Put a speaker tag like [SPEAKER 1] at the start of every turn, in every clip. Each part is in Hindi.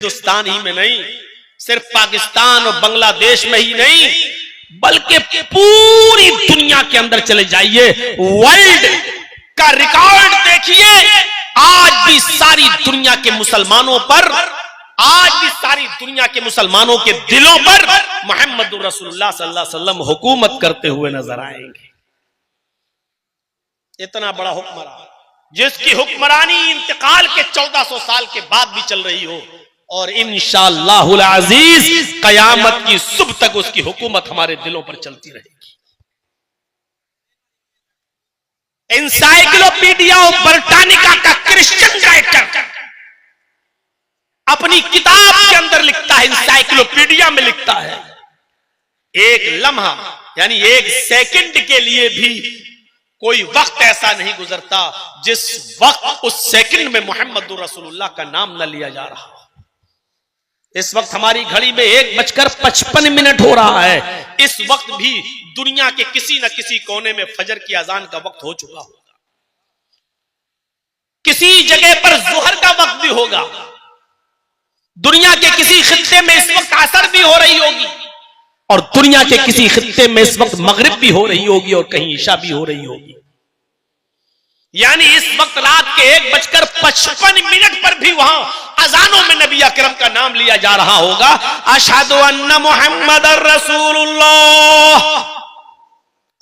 [SPEAKER 1] हिंदुस्तान ही में नहीं, सिर्फ पाकिस्तान और बांग्लादेश में ही नहीं, बल्कि पूरी दुनिया के अंदर चले जाइए, वर्ल्ड का रिकॉर्ड देखिए। आज भी सारी दुनिया के मुसलमानों पर, आज भी सारी दुनिया के मुसलमानों के दिलों पर मोहम्मद रसूलुल्लाह सल्लल्लाहु अलैहि वसल्लम हुकूमत करते हुए नजर आएंगे। इतना बड़ा हुक्मरान जिसकी हुक्मरानी इंतकाल के 1400 साल के बाद भी चल रही हो, और इंशाअल्लाहुल अजीज कयामत की सुबह तक उसकी हुकूमत हमारे दिलों पर चलती रहेगी। एनसाइक्लोपीडिया ब्रिटानिका का क्रिश्चियन राइटर अपनी किताब के अंदर लिखता है, एनसाइक्लोपीडिया में लिखता है, एक लम्हा यानी एक सेकंड के लिए भी कोई वक्त ऐसा नहीं गुजरता जिस वक्त उस सेकंड में मोहम्मद रसूलुल्लाह का नाम न लिया जा रहा हो। इस वक्त हमारी घड़ी में 1:55 हो रहा है। इस वक्त भी दुनिया के किसी न किसी कोने में फजर की अजान का वक्त हो चुका होगा, किसी जगह पर जुहर का वक्त भी होगा, दुनिया के किसी खित्ते में इस वक्त असर भी हो रही होगी, और दुनिया के किसी खित्ते में इस वक्त मगरिब भी हो रही होगी, और कहीं ईशा भी हो रही होगी। यानी इस वक्त रात के 1:55 पर भी वहां अजानों में नबी अकरम का नाम लिया जा रहा होगा, अशहदु अन्ना मुहम्मदर रसूलुल्लाह।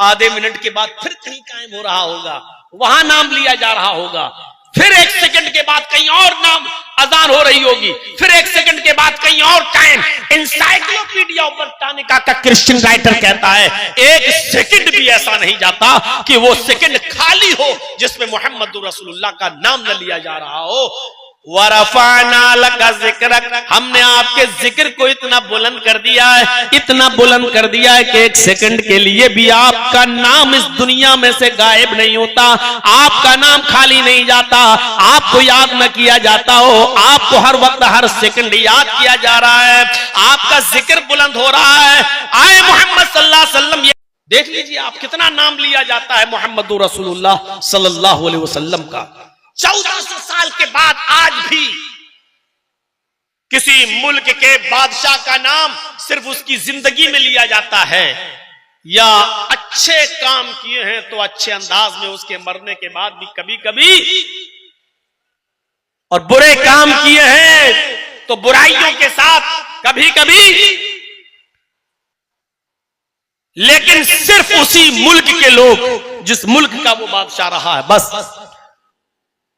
[SPEAKER 1] आधे मिनट के बाद फिर कहीं कायम हो रहा होगा, वहां नाम लिया जा रहा होगा, फिर 1 सेकंड के बाद कहीं और नाम अजान हो रही होगी, फिर 1 सेकंड के बाद कहीं और टाइम। एनसाइक्लोपीडिया ब्रिटानिका का क्रिश्चियन राइटर कहता है 1 सेकंड भी ऐसा नहीं जाता कि वो सेकंड खाली हो जिसमें मोहम्मद रसूलुल्लाह का नाम न लिया जा रहा हो। वरफाना लका जिक्रक, हमने आपके जिक्र को इतना बुलंद कर दिया है, इतना बुलंद कर दिया है कि 1 सेकंड के लिए भी आपका नाम इस दुनिया में से गायब नहीं होता, आपका नाम खाली नहीं जाता, आपको याद न किया जाता हो, आपको हर वक्त हर सेकंड याद किया जा रहा है, आपका जिक्र बुलंद हो रहा है। आए मोहम्मद सल्लल्लाहु अलैहि वसल्लम, देख लीजिए आप कितना नाम लिया जाता है मोहम्मद रसूलुल्लाह सल्लल्लाहु अलैहि वसल्लम का। 1400 साल के बाद आज भी किसी मुल्क के बादशाह का नाम सिर्फ उसकी जिंदगी में लिया जाता है, या अच्छे काम किए हैं तो अच्छे अंदाज में उसके मरने के बाद भी कभी कभी, और बुरे काम किए हैं तो बुराइयों के साथ कभी कभी, लेकिन सिर्फ उसी मुल्क के लोग जिस मुल्क का वो बादशाह रहा है, बस।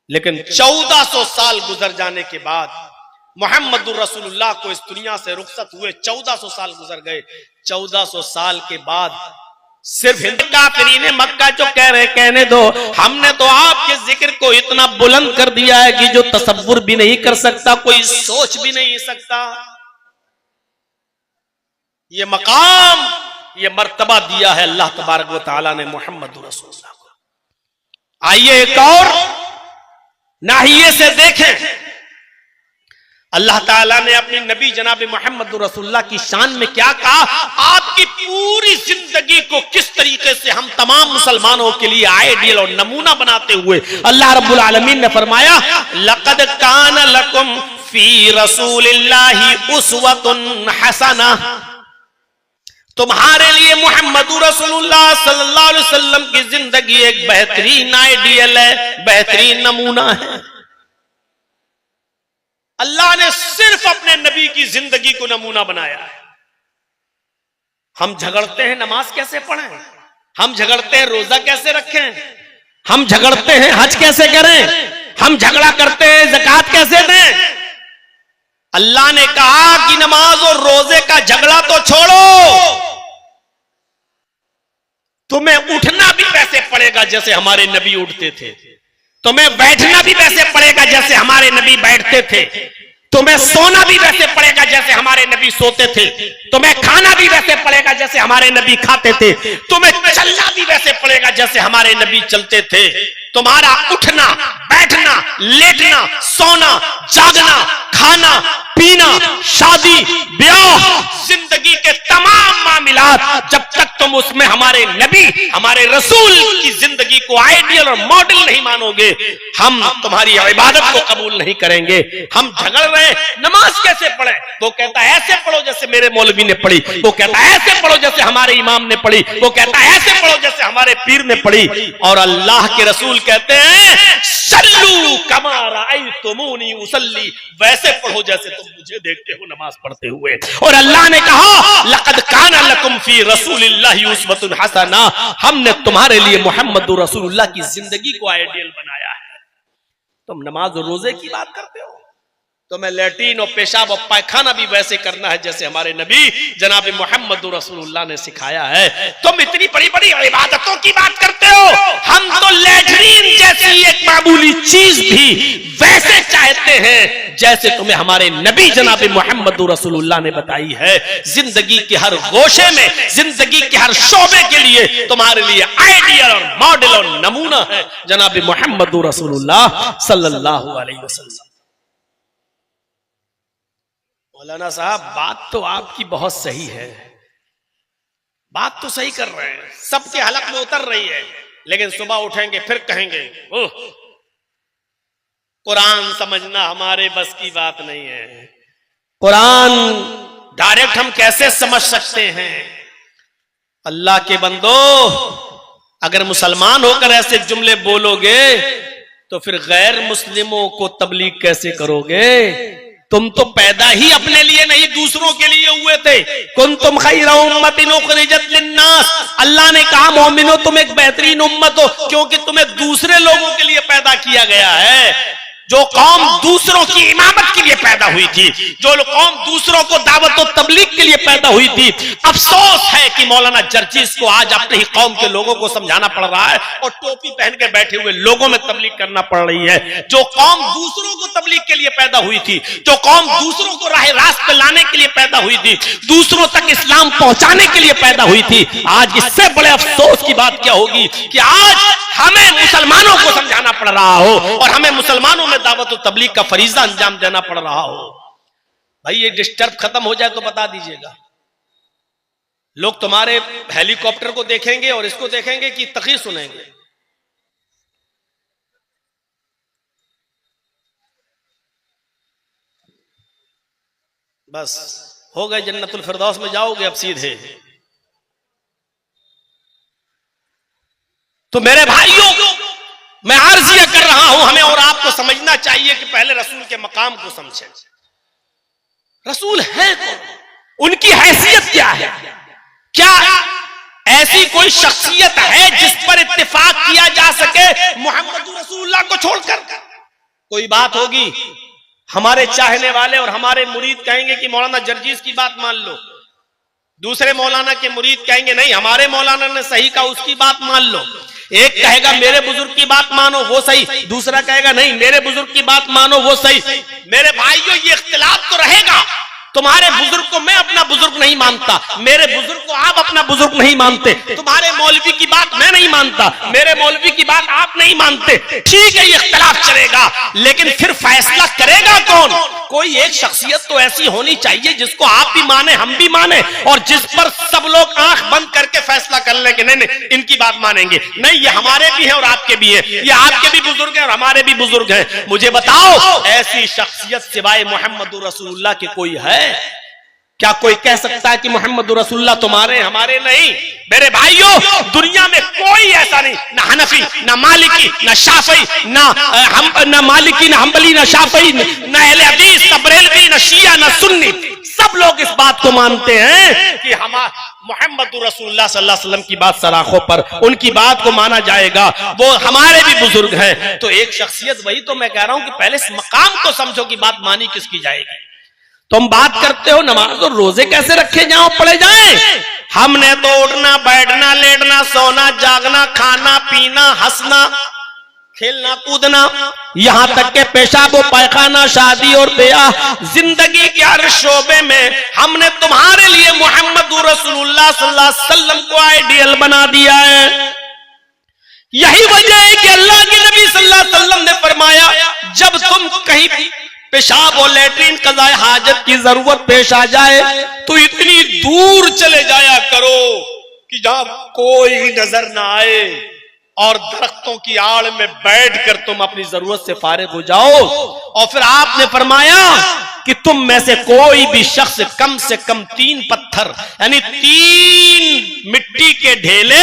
[SPEAKER 1] लेकिन 1400 साल गुजर जाने के बाद मोहम्मद रसूलुल्लाह को इस दुनिया से रुखसत हुए 1400 साल गुजर गए। 1400 साल के बाद सिर्फ हिंद काफिरीन मक्का जो कह रहे, कहने दो, हमने तो आपके जिक्र को इतना बुलंद कर दिया है कि जो तसव्वुर भी नहीं कर सकता, कोई सोच भी नहीं सकता। ये मकाम, ये मर्तबा दिया है अल्लाह तबारक व तआला ने मोहम्मद रसूलुल्लाह को। आइए एक और नाहिए से देखें, अल्लाह ताला ने अपने नबी जनाब मोहम्मद रसूलुल्लाह की शान में क्या कहा, आपकी पूरी जिंदगी को किस तरीके से हम तमाम मुसलमानों के लिए आइडियल और नमूना बनाते हुए अल्लाह रब्बुल आलमीन ने फरमाया, लक़द कान लकुम फी रसूलिल्लाहि उस्वतुन हसना, तुम्हारे लिए मोहम्मद रसूलुल्लाह सल्लल्लाहु अलैहि वसल्लम की जिंदगी एक बेहतरीन आइडियल है, बेहतरीन नमूना है। अल्लाह ने सिर्फ अपने नबी की जिंदगी को नमूना बनाया है। हम झगड़ते हैं नमाज कैसे पढ़ें, हम झगड़ते हैं रोजा कैसे रखें, हम झगड़ते हैं हज कैसे करें, हम झगड़ा करते हैं ज़कात कैसे दें। अल्लाह ने कहा कि नमाज और रोजे का झगड़ा तो छोड़ो, तुम्हें उठना भी वैसे पड़ेगा जैसे हमारे नबी उठते थे, तुम्हें बैठना भी वैसे पड़ेगा जैसे हमारे नबी बैठते थे, तुम्हें सोना भी वैसे पड़ेगा जैसे हमारे नबी सोते थे, तुम्हें खाना भी वैसे पड़ेगा जैसे हमारे नबी खाते थे, तुम्हें चलना भी वैसे पड़ेगा जैसे हमारे नबी चलते थे। तुम्हारा उठना, बैठना, लेटना, सोना, जागना, खाना, पीना, शादी, ब्याह, जिंदगी के तमाम मामिलात, जब तक तुम उसमें हमारे नबी हमारे रसूल की जिंदगी को आइडियल और मॉडल नहीं मानोगे, हम तुम्हारी इबादत को कबूल नहीं करेंगे। हम झगड़ रहे नमाज कैसे पढ़े, वो कहता है ऐसे पढ़ो जैसे मेरे मौलवी ने पढ़ी, वो कहता है ऐसे पढ़ो जैसे हमारे इमाम ने पढ़ी, वो कहता है ऐसे पढ़ो जैसे हमारे पीर ने पढ़ी। और अल्लाह के रसूल कहते हैं सल्लू कमा राअयतुमूनी उसल्ली, वैसे पढ़ो जैसे तुम मुझे देखते हो नमाज पढ़ते हुए। और अल्लाह ने कहा लक़द काना लकुम फी रसूलिल्लाहि उस्वतुन हसना, हमने तुम्हारे लिए मोहम्मद रसूलुल्लाह की जिंदगी को आइडियल बनाया है। तुम नमाज और रोजे की बात करते हो, तो मैं लैट्रीन और पेशाब और पायखाना भी वैसे करना है जैसे हमारे नबी जनाब मोहम्मद रसूलुल्लाह ने सिखाया है। तुम इतनी बड़ी बड़ी इबादतों की बात करते हो, हम तो लैट्रीन जैसी एक मामूली चीज भी वैसे चाहते हैं जैसे तुम्हें हमारे नबी जनाब मोहम्मद रसूलुल्लाह ने बताई है। जिंदगी के हर गोशे में, जिंदगी के हर शोबे के लिए तुम्हारे लिए आइडियल और मॉडल और नमूना है जनाब मोहम्मद रसूलुल्लाह सल्लल्लाहु अलैहि वसल्लम। मौलाना साहब बात तो आपकी बहुत सही है, बात तो सही कर रहे हैं, सबके हलक में उतर रही है, लेकिन सुबह उठेंगे फिर कहेंगे ओह कुरान समझना हमारे बस की बात नहीं है। कुरान डायरेक्ट हम कैसे समझ सकते हैं? अल्लाह के बंदो, अगर मुसलमान होकर ऐसे जुमले बोलोगे तो फिर गैर मुस्लिमों को तबलीग कैसे करोगे? तुम तो पैदा ही अपने लिए नहीं दूसरों के लिए हुए थे। कुंतुम खैरा उम्मतिन उखरिजत लिन्नास, अल्लाह ने कहा मोमिनो तुम एक बेहतरीन उम्मत हो क्योंकि तुम्हें दूसरे लोगों के लिए पैदा किया गया है। जो कौम दूसरों की इमामत के लिए पैदा हुई थी, जो कौम दूसरों को दावत और तबलीग के लिए पैदा हुई थी, अफसोस है कि मौलाना जर्जीस को आज अपनी ही कौम के लोगों को समझाना पड़ रहा है और टोपी पहन के बैठे हुए लोगों में तबलीग करना पड़ रही है। जो कौम दूसरों को तबलीग के लिए पैदा हुई थी, जो कौम दूसरों को राह रास्त पे लाने के लिए पैदा हुई थी, दूसरों तक इस्लाम पहुंचाने के लिए पैदा हुई थी, आज इससे बड़े अफसोस की बात क्या होगी कि आज हमें मुसलमानों को समझाना पड़ रहा हो और हमें मुसलमानों में दावत और तबलीग का फरीजा अंजाम देना पड़ रहा हो। भाई ये डिस्टर्ब खत्म हो जाए तो बता दीजिएगा। लोग तुम्हारे हेलीकॉप्टर को देखेंगे और इसको देखेंगे कि तक़रीर सुनेंगे। बस हो गए, जन्नतुल फिरदौस में जाओगे अब सीधे। तो मेरे भाइयों, मैं अर्ज यह कर रहा हूं, हमें और आपको समझना चाहिए कि पहले रसूल के मकाम को समझें। रसूल है कौन? उनकी हैसियत क्या है? क्या ऐसी कोई शख्सियत है जिस पर इत्तेफाक किया जा सके मोहम्मद रसूलुल्लाह को छोड़कर? कोई बात होगी, हमारे चाहने वाले और हमारे मुरीद कहेंगे कि मौलाना जर्जीस की बात मान लो, दूसरे मौलाना के मुरीद कहेंगे नहीं हमारे मौलाना ने सही कहा उसकी बात मान लो। एक कहेगा मेरे बुजुर्ग की बात मानो वो सही, दूसरा कहेगा नहीं मेरे बुजुर्ग की बात मानो वो सही। मेरे भाइयों ये इख्तिलाफ तो रहेगा। तुम्हारे बुजुर्ग को मैं अपना बुजुर्ग नहीं मानता, मेरे बुजुर्ग को आप अपना बुजुर्ग नहीं मानते, तुम्हारे मौलवी की बात मैं नहीं मानता, मेरे मौलवी की बात आप नहीं मानते। ठीक है ये इख्तिलाफ चलेगा, लेकिन फिर फैसला करेगा कौन? कोई एक शख्सियत तो ऐसी होनी चाहिए जिसको आप भी माने हम भी माने और जिस पर सब लोग आंख बंद करके फैसला कर ले कि नहीं नहीं इनकी बात मानेंगे। नहीं, ये हमारे भी हैं और आपके भी हैं, ये आपके भी बुजुर्ग हैं और हमारे भी बुजुर्ग हैं। मुझे बताओ ऐसी शख्सियत सिवाय मोहम्मद रसूलुल्लाह के कोई है? क्या कोई कह सकता है कि मोहम्मद रसूलुल्लाह तुम्हारे हमारे? नहीं मेरे भाइयों, दुनिया में कोई ऐसा नहीं, ना हनफी ना मालिकी ना शाफी ना मालिकी ना हम्बली ना शाफी ना अहले हदीस ना बरेलवी ना शिया ना सुन्नी, सब लोग इस बात को मानते हैं कि हम मोहम्मद रसूलुल्लाह सल्लल्लाहु अलैहि वसल्लम की बात सराखों पर, उनकी बात को माना जाएगा, वो हमारे भी बुजुर्ग हैं। तो एक शख्सियत, वही तो मैं कह रहा हूं कि पहले इस मकाम को समझो कि बात मानी किसकी जाएगी। तुम बात करते हो नमाज और रोजे कैसे रखे जाओ पड़े जाएं? हमने तो उठना बैठना लेटना सोना जागना खाना पीना हंसना खेलना कूदना, यहां तक के पेशाब व पैखाना शादी और ब्याह, जिंदगी के हर शोबे में हमने तुम्हारे लिए मोहम्मद रसूलुल्लाह सल्लल्लाहु अलैहि वसल्लम को आइडियल बना दिया है। यही वजह है कि अल्लाह के नबी सल्लल्लाहु अलैहि वसल्लम ने फरमाया जब तुम कहीं पेशाब और लेटरिन कज़ाए हाजत की जरूरत पेश आ जाए तो इतनी दूर चले जाया करो कि जहां कोई नजर ना आए और दरख्तों की आड़ में बैठकर तुम अपनी जरूरत से फारिग हो जाओ। और फिर आपने फरमाया कि तुम में से कोई भी शख्स कम से कम 3 पत्थर यानी 3 मिट्टी के ढेले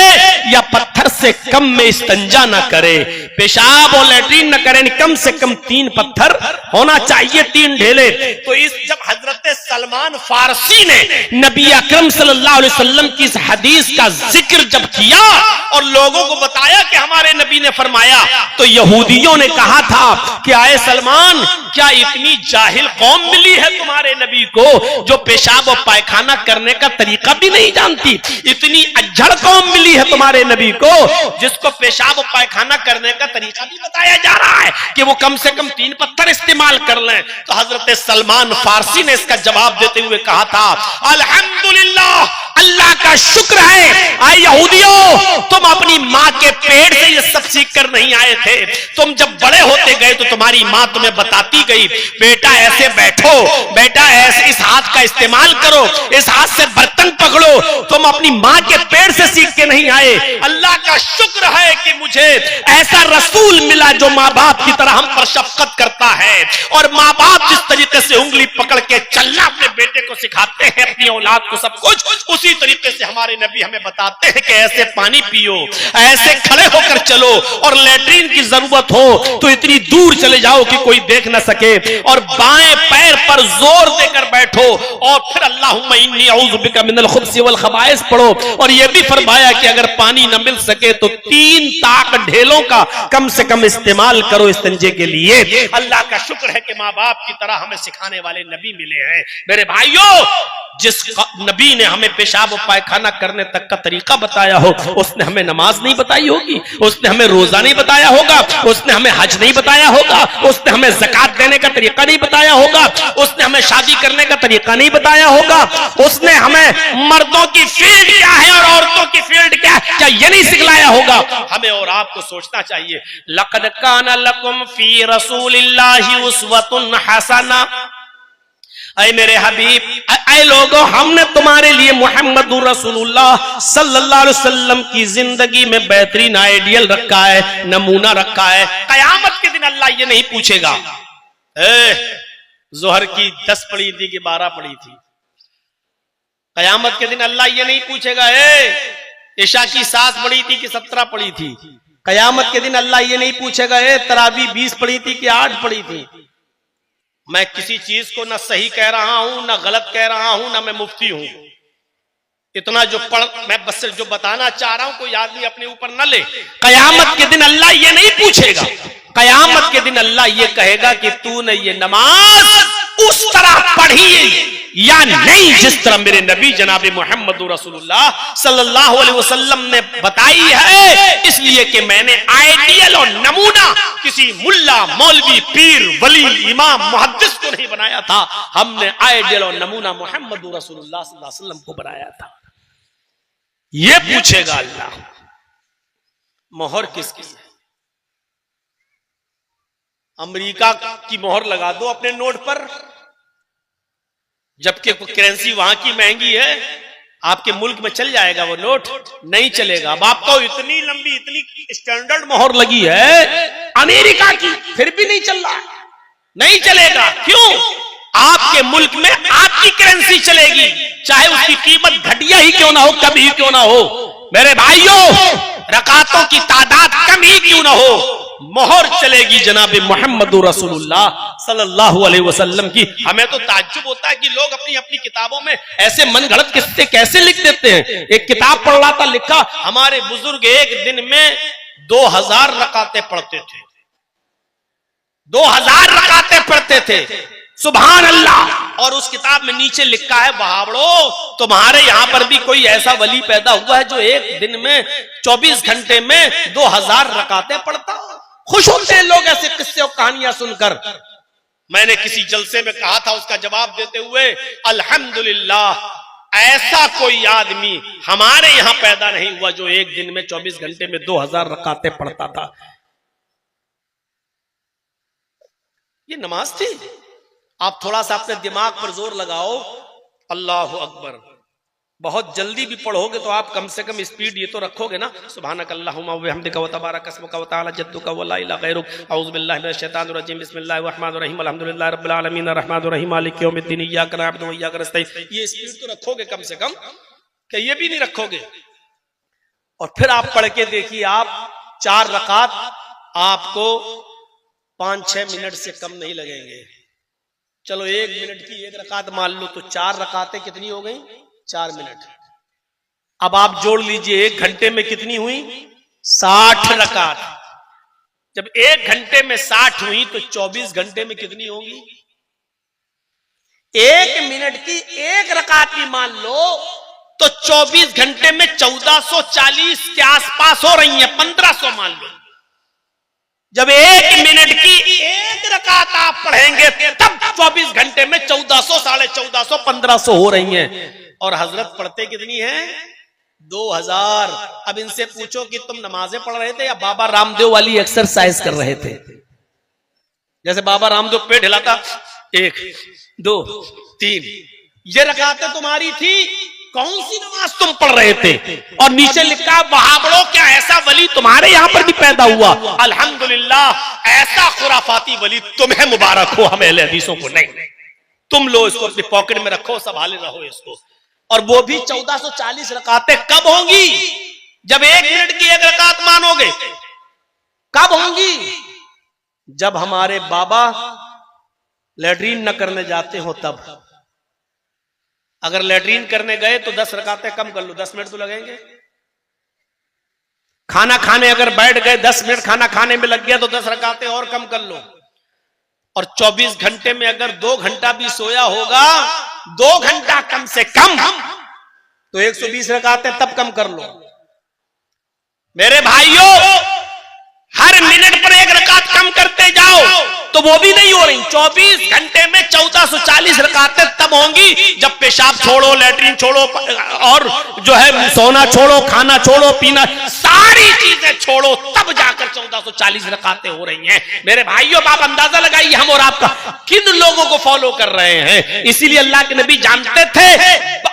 [SPEAKER 1] या पत्थर से कम में इस्तंजा न करे, पेशाब और लेटरिन न करे, कम से कम 3 पत्थर होना चाहिए, 3 ढेले। तो इस जब हजरत सलमान फारसी ने नबी अकरम सल्लल्लाहु अलैहि वसल्लम की इस हदीस का जिक्र जब किया और लोगों को बताया कि हमारे नबी ने फरमाया, तो यहूदियों ने कहा था कि आए सलमान, क्या इतनी जाहिल कौम मिली है तुम्हारे नबी को जो पेशाब और पायखाना करने का तरीका भी नहीं जानती? इतनी अज्जड़ कौम मिली है तुम्हारे नबी को जिसको पेशाब और पायखाना करने का तरीका भी बताया जा रहा है कि वो कम से कम 3 पत्थर इस्तेमाल कर लें। तो हजरत सलमान फारसी ने इसका जवाब देते हुए कहा था, अल्हम्दुलिल्लाह, अल्लाह का शुक्र है, आए यहूदियों, तुम अपनी माँ के पेट से ये सब सीख कर नहीं आए थे। तुम जब बड़े होते गए तो तुम्हारी माँ तुम्हें बताती गई, बेटा ऐसे बैठो, बेटा ऐसे इस हाथ का इस्तेमाल करो, इस हाथ से बर्तन पकड़ो। तुम अपनी माँ के पेट से सीख के नहीं आए। अल्लाह का शुक्र है कि मुझे ऐसा रसूल मिला जो माँ बाप की तरह हम पर शफकत करता है, और माँ बाप जिस तरीके से उंगली पकड़ के चलना अपने बेटे को सिखाते हैं, अपनी औलाद को सब कुछ, उसी तरीके से हमारे नबी हमें बताते हैं कि ऐसे पानी पियो, ऐसे खड़े होकर चलो, और लेटरिन की जरूरत हो तो इतनी दूर चले जाओ कि कोई देख ना सके, और बाएं पैर पर जोर देकर बैठो, और फिर अल्लाहुम्मा इन्नी अऊज़ु बिका मिनल खुब्सी वल खबाइस पढ़ो। और यह भी फरमाया कि अगर पानी न मिल सके तो 3 ताक ढेलों का कम से कम इस्तेमाल करो इस्तिंजे के लिए। अल्लाह का शुक्र है कि माँ बाप की तरह हमें सिखाने वाले नबी मिले हैं। मेरे भाइयों, जिस नबी ने हमें पेशाब और पायखाना करने तक का तरीका बताया हो, उसने हमें नमाज नहीं बताई होगी, उसने हमें रोजा नहीं बताया होगा, उसने हमें हज नहीं बताया होगा, उसने हमें ज़कात देने का तरीका नहीं बताया होगा, उसने हमें शादी करने का तरीका नहीं बताया होगा, उसने हमें मर्दों की फील्ड क्या है और औरतों की फील्ड क्या है, क्या ये नहीं सिखलाया होगा? हमें और आपको सोचना चाहिए। लक़द काना लकुम फी रसूलिल्लाहि उस्वतुन हसना, ऐ मेरे हबीब, ऐ लोगों, हमने तुम्हारे लिए मुहम्मदुर रसूलुल्लाह सल्लल्लाहु अलैहि वसल्लम की जिंदगी में बेहतरीन आइडियल रखा है, नमूना रखा है। कयामत के दिन अल्लाह ये नहीं पूछेगा जोहर की 10 पढ़ी थी कि 12 पढ़ी थी। कयामत के दिन अल्लाह ये नहीं पूछेगा इशा की 7 पढ़ी थी कि 17 पढ़ी थी। कयामत के दिन अल्लाह ये नहीं पूछेगा तरावी 20 पढ़ी थी कि 8 पढ़ी थी। मैं किसी चीज को ना सही कह रहा हूं, ना गलत कह रहा हूं, ना मैं मुफ्ती हूं। इतना जो मैं बस जो बताना चाह रहा हूं, कोई आदमी अपने ऊपर न ले। कयामत के दिन अल्लाह ये नहीं पूछेगा। कयामत के दिन अल्लाह ये कहेगा कि तूने ये नमाज उस तरह पढ़ी या नहीं जिस तरह मेरे नबी जनाब मोहम्मद रसूलुल्लाह सल्लल्लाहु अलैहि वसल्लम ने बताई है। इसलिए कि मैंने आइडियल और नमूना किसी मुल्ला, मौलवी, पीर, वली, इमाम, मुहद्दिस को नहीं बनाया था। हमने आइडियल और नमूना मोहम्मद रसूलुल्लाह सल्लल्लाहु अलैहि वसल्लम को बनाया था। ये पूछेगा अल्लाह, मोहर किसकी है? अमेरिका की मोहर लगा दो अपने नोट पर, जबकि करेंसी वहां की महंगी है। आपके मुल्क में चल जाएगा वो नोट? नहीं चलेगा। अब आपको इतनी लंबी, इतनी स्टैंडर्ड मोहर लगी है अमेरिका की, फिर भी नहीं चल रहा, नहीं चलेगा। क्यों? आपके मुल्क में आपकी करेंसी चलेगी, चाहे उसकी कीमत घटिया ही क्यों ना हो, कम ही क्यों ना हो। मेरे भाइयों, रकातों की तादाद कम ही क्यों ना हो, मोहर चलेगी जनाब मोहम्मद रसूलुल्लाह सल्लल्लाहु अलैहि वसल्लम की। हमें तो ताज्जुब होता है कि लोग अपनी अपनी किताबों में ऐसे मनगढ़ंत किस्से कैसे लिख देते हैं। एक किताब पढ़ रहा था, लिखा हमारे बुजुर्ग एक दिन में 2000 रकातें पढ़ते थे, 2000 रकातें पढ़ते थे, सुभान अल्लाह। और उस किताब में नीचे लिखा है, वहावड़ो तुम्हारे यहां पर भी कोई ऐसा वली पैदा हुआ है जो एक दिन में 24 घंटे में 2000 रकातें पढ़ता हो। खुश होते हैं लोग ऐसे किस्से और कहानियां सुनकर। मैंने किसी जलसे में कहा था, उसका जवाब देते हुए, अल्हम्दुलिल्लाह, ऐसा कोई आदमी हमारे यहां पैदा नहीं हुआ जो एक दिन में 24 घंटे में 2000 रकातें पढ़ता था। ये नमाज थी। आप थोड़ा सा अपने दिमाग पर जोर लगाओ, अल्लाह अकबर। बहुत जल्दी भी पढ़ोगे तो आप कम से कम स्पीड ये तो रखोगे ना, सुभानक अल्लाहुम्मा व बिहम्दिका व तबारक अस्मुका व तआला जद्दुका व ला इलाहा गैरुक, औज़ु बिल्लाहि मिनश शैतानिर रजीम, बिस्मिल्लाहिर रहमानिर रहीम, अल्हम्दुलिल्लाहि रब्बिल आलमीन, अर्रहमानिर रहीम, मालिकि यौमिद्दीन, इय्याका नअबुदु व इय्याका नस्तईन। ये स्पीड तो रखोगे कम से कम, कि ये भी नहीं रखोगे। और फिर आप पढ़ के देखिए, आप 4 रकात आपको 5-6 मिनट से कम नहीं लगेंगे। चलो 1 मिनट की 1 रकात मान लो, तो 4 रकातें कितनी हो गई? 4 मिनट। अब आप जोड़ लीजिए 1 घंटे में कितनी हुई? 60 रकात। जब 1 घंटे में 60 हुई तो 24 घंटे में कितनी होगी? 1 मिनट की 1 रकात भी मान लो तो 24 घंटे में 1440 के आसपास हो रही है, 1500 मान लो। जब 1 मिनट की 1 रकात आप पढ़ेंगे तब 24 घंटे में 1400, 1450, 1500 हो रही हैं। और हजरत पढ़ते कितनी है? 2000। अब इनसे पूछो कि तुम नमाजें पढ़ रहे थे या बाबा रामदेव वाली एक्सरसाइज कर रहे थे? जैसे बाबा रामदेव पेट हिलाता, 1 2 3, ये रकातें तुम्हारी थी। कौन सी नमाज तुम पढ़ रहे थे? और नीचे लिखा, वहाबड़ो क्या ऐसा वली तुम्हारे यहां पर भी पैदा हुआ? अल्हम्दुलिल्लाह, ऐसा खुराफाती वली तुम्हें मुबारक हो, हमें अहले हदीसों को नहीं। तुम लो इसको अपनी पॉकेट में रखो, संभाले रहो इसको। और वो भी 1440 रकातें कब होंगी? जब 1 मिनट की 1 रकात मानोगे। कब होंगी? जब हमारे बाबा लैट्रीन न करने जाते हो तब। अगर लैट्रीन करने गए तो 10 रकातें कम कर लो, 10 मिनट तो लगेंगे। खाना खाने अगर बैठ गए, 10 मिनट खाना खाने में लग गया तो 10 रकातें और कम कर लो। और 24 घंटे में अगर 2 घंटा भी सोया होगा, 2 घंटा कम से कम, तो 120 रकातें तब कम कर लो। मेरे भाइयों, हर मिनट पर 1 रकात कम करते जाओ तो वो भी नहीं हो रही। 24 घंटे में 1440 रकातें तब होंगी जब पेशाब छोड़ो, लैट्रीन छोड़ो, और जो है सोना छोड़ो, खाना छोड़ो, पीना, सारी चीजें छोड़ो, तब जाकर 1440 रकातें हो रही हैं। मेरे भाइयों, आप अंदाजा लगाइए हम और आपका किन लोगों को फॉलो कर रहे हैं। इसीलिए अल्लाह के नबी जानते थे,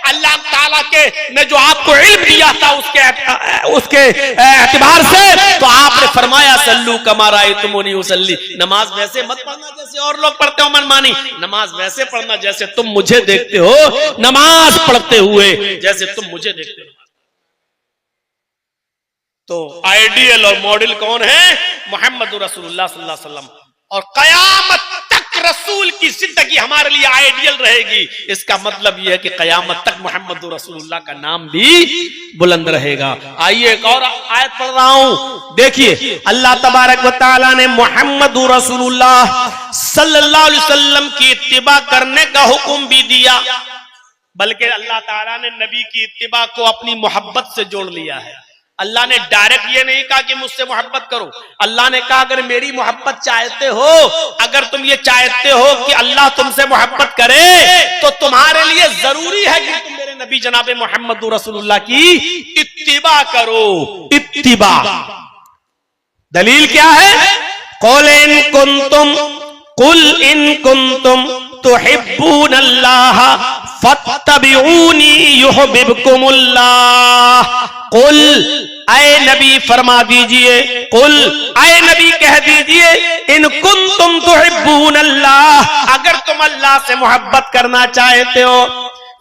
[SPEAKER 1] अल्लाह ताला के ने जो आपको इल्म दिया था उसके एतबार से, तो आपने फरमाया सल्लू कमा रायतुमूनी उसल्ली, नमाज वैसे मत पढ़ना जैसे और लोग पढ़ते हो मनमानी, नमाज वैसे पढ़ना जैसे तुम मुझे देखते हो नमाज पढ़ते हुए, जैसे तुम मुझे देखते हो। तो आइडियल और मॉडल कौन है? मोहम्मद रसूलुल्लाह सल्लल्लाहु अलैहि वसल्लम। और कयामत तक रसूल की जिंदगी हमारे लिए आइडियल रहेगी। इसका मतलब यह है कि कयामत तक मोहम्मद रसूलुल्लाह का नाम भी बुलंद रहेगा। आइए एक और आयत पढ़ रहा हूं, देखिए अल्लाह तबारक व तआला ने मोहम्मद रसूलुल्लाह सल्लल्लाहु अलैहि वसल्लम की इत्तिबा करने का हुक्म भी दिया, बल्कि अल्लाह ताला ने नबी की इत्तिबा को अपनी मोहब्बत से जोड़ लिया है। अल्लाह ने डायरेक्ट ये नहीं कहा कि मुझसे मोहब्बत करो। अल्लाह ने कहा अगर मेरी मोहब्बत चाहते हो, अगर तुम ये चाहते हो कि अल्लाह तुमसे मोहब्बत करे, तो तुम्हारे लिए जरूरी है कि तुम मेरे नबी जनाब मोहम्मद रसूलुल्लाह की इत्तिबा करो। इत्तिबा दलील क्या है? कुल इन कुंतुम तुहिब्बूनल्लाह फत्तबिऊनी युहिब्बुकुमुल्लाह। कुल, आए नबी फरमा दीजिए, कुल आए नबी कह दीजिए, इन कुंतुम तुहिब्बूनल्लाह, अगर तुम अल्लाह से मोहब्बत करना चाहते हो,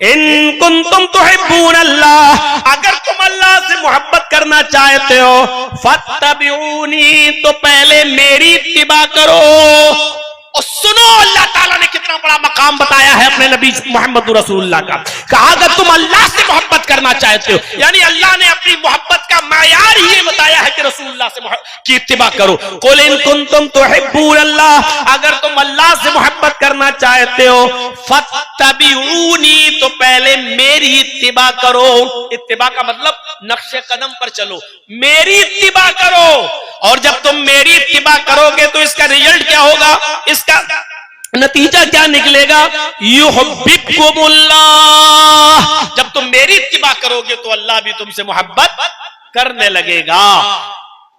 [SPEAKER 1] इन कुंतुम तुहिब्बूनल्लाह, अगर तुम अल्लाह से मोहब्बत करना चाहते हो, फत्तबिऊनी, तो पहले मेरी इत्तिबा करो। और सुनो अल्लाह ताला ने कितना बड़ा मकाम बताया है अपने नबी मोहम्मद रसूलुल्लाह का। कहा अगर तुम अल्लाह से मोहब्बत करना चाहते हो, यानी अल्लाह ने अपनी मोहब्बत का मायार ही बताया है कि रसूलुल्लाह से की इत्तिबा करो। कुल इन कुंतुम तुहिब्बूनल्लाह, अगर तुम अल्लाह से मोहब्बत करना चाहते हो, फत्तबिऊनी, तो पहले मेरी इत्तिबा करो। इत्तिबा का मतलब नक्शे कदम पर चलो, मेरी इत्तिबा करो। और जब तुम मेरी इत्तिबा करोगे तो इसका रिजल्ट क्या होगा, इसका नतीजा क्या निकलेगा? युहिब्बुकुमुल्लाह, जब तुम मेरी इत्तिबा करोगे तो अल्लाह भी तुमसे मोहब्बत करने लगेगा।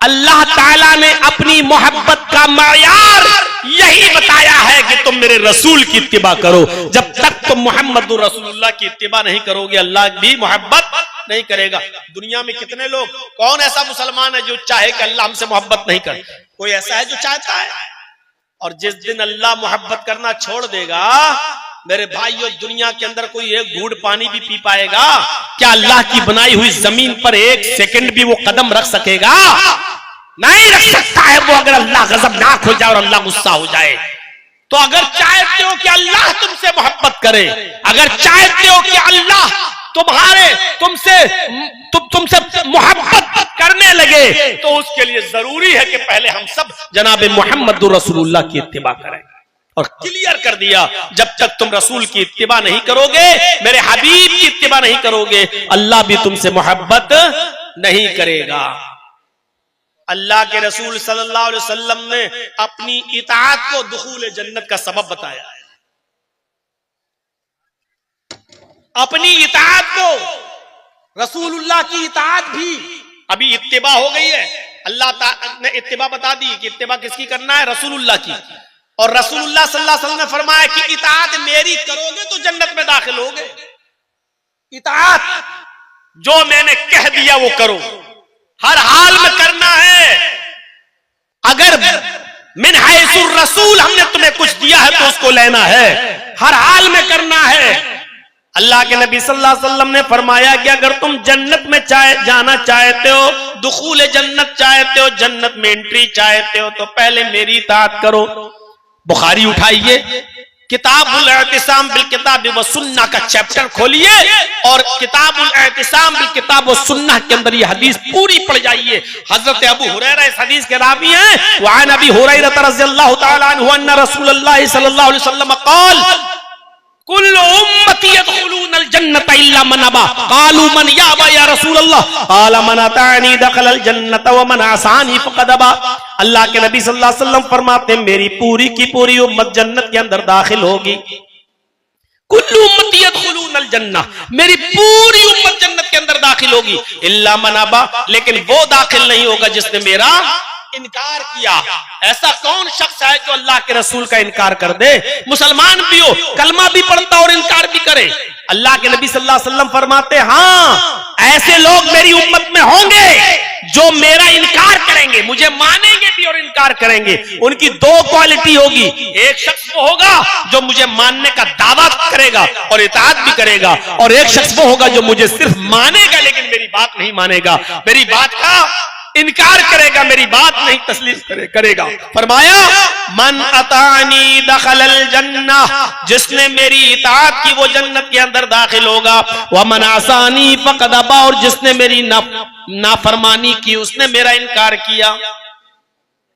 [SPEAKER 1] अल्लाह ताला ने अपनी मोहब्बत का मायार यही बताया है कि तुम मेरे रसूल की इत्तिबा करो। जब तक तुम मोहम्मद रसूलुल्लाह की इत्तिबा नहीं करोगे, अल्लाह भी मोहब्बत नहीं करेगा। दुनिया में कितने लोग, कौन ऐसा मुसलमान है जो चाहे कि अल्लाह हमसे मोहब्बत नहीं करे? कोई ऐसा है जो चाहता है? और जिस दिन अल्लाह मोहब्बत करना छोड़ देगा, मेरे भाइयों, दुनिया के अंदर कोई एक घूंट पानी भी पी पाएगा? क्या अल्लाह की बनाई हुई जमीन पर एक सेकंड भी वो कदम रख सकेगा? नहीं रख सकता है वो, अगर अल्लाह गजबनाक हो जाए और अल्लाह गुस्सा हो जाए। तो अगर चाहते हो कि अल्लाह तुमसे मोहब्बत करे, अगर चाहते हो कि अल्लाह तुमसे मोहब्बत करने लगे, तो उसके लिए जरूरी है कि पहले हम सब जनाब मोहम्मद रसूलुल्लाह की इत्तिबा करें। और क्लियर कर दिया, जब तक तुम रसूल की इत्तिबा नहीं करोगे, मेरे हबीब की इत्तिबा नहीं करोगे, अल्लाह भी तुमसे मोहब्बत नहीं करेगा। अल्लाह के रसूल सल्लल्लाहु अलैहि वसल्लम ने अपनी इताअत को दुखूल जन्नत का सबब बताया। अपनी इताअत को, रसूलुल्लाह की इताअत भी, अभी इत्तिबा हो गई है, अल्लाह ने इत्तिबा बता दी कि इत्तिबा किसकी करना है? रसूलुल्लाह की। और रसूलुल्लाह सल्लल्लाहु अलैहि वसल्लम ने फरमाया कि इताअत मेरी करोगे तो जन्नत में दाखिल होगे। इताअत, जो मैंने कह दिया वो करो, हर हाल में करना है। अगर मिन हैसुर रसूल हमने तुम्हें कुछ दिया है तो उसको लेना है, हर हाल में करना है। अल्लाह के नबी सल्लल्लाहु अलैहि वसल्लम ने फरमाया कि अगर तुम जन्नत में जाना चाहते हो, दुखूल जन्नत चाहते हो, जन्नत में एंट्री चाहते हो, तो पहले मेरी इताअत करो। बुखारी उठाइए, किताबुल एतिसाम बिल किताब व सुन्नह का चैप्टर खोलिए और किताबुल एतिसाम बिल किताब व सुन्नह के अंदर ये हदीस पूरी पढ़ जाइए। हजरत अबू हुरैरा इस हदीस के रावी हैं। वअन अबी हुरैरा रज़ियल्लाहु तआला अन्हु अन्ना रसूलुल्लाह सल्लल्लाहु अलैहि वसल्लम क़ाल कुल्लु उम्मती यदखुलूनल जन्नत इल्ला मन अबा क़ालू मन याबा या रसूलल्लाह क़ाल मन अतानी दखलल जन्नत व मन असानी फ़क़द अबा। अल्लाह के नबी सल्लल्लाहु अलैहि वसल्लम फरमाते हैं, मेरी पूरी की पूरी उम्मत जन्नत के अंदर दाखिल होगी। कुल्लु उम्मती यदखुलूनल जन्नह, मेरी पूरी उम्मत जन्नत के अंदर दाखिल होगी, इल्ला मन अबा, लेकिन वो दाखिल नहीं होगा जिसने मेरा इनकार किया। ऐसा कौन शख्स है जो अल्लाह के रसूल का इनकार कर दे? मुसलमान भी हो, कलमा भी पढ़ता और इनकार भी करे। अल्लाह के नबी सल्लल्लाहु अलैहि वसल्लम फरमाते, हाँ ऐसे लोग मेरी उम्मत में होंगे जो मेरा इनकार करेंगे, मुझे मानेंगे भी और इनकार करेंगे। उनकी दो क्वालिटी होगी, एक शख्स वो होगा जो मुझे मानने का दावा करेगा और इताअत भी करेगा, और एक शख्स वो होगा जो मुझे सिर्फ मानेगा लेकिन मेरी बात नहीं मानेगा, मेरी बात का इनकार करेगा, मेरी बात नहीं तस्लीम करेगा। फरमाया मन अतानी दखलल जन्नह, जिसने मेरी इताअत की वो जन्नत के अंदर दाखिल होगा। व मन आसानी फ़क़द अबा, और जिसने मेरी नाफरमानी की उसने मेरा इनकार किया।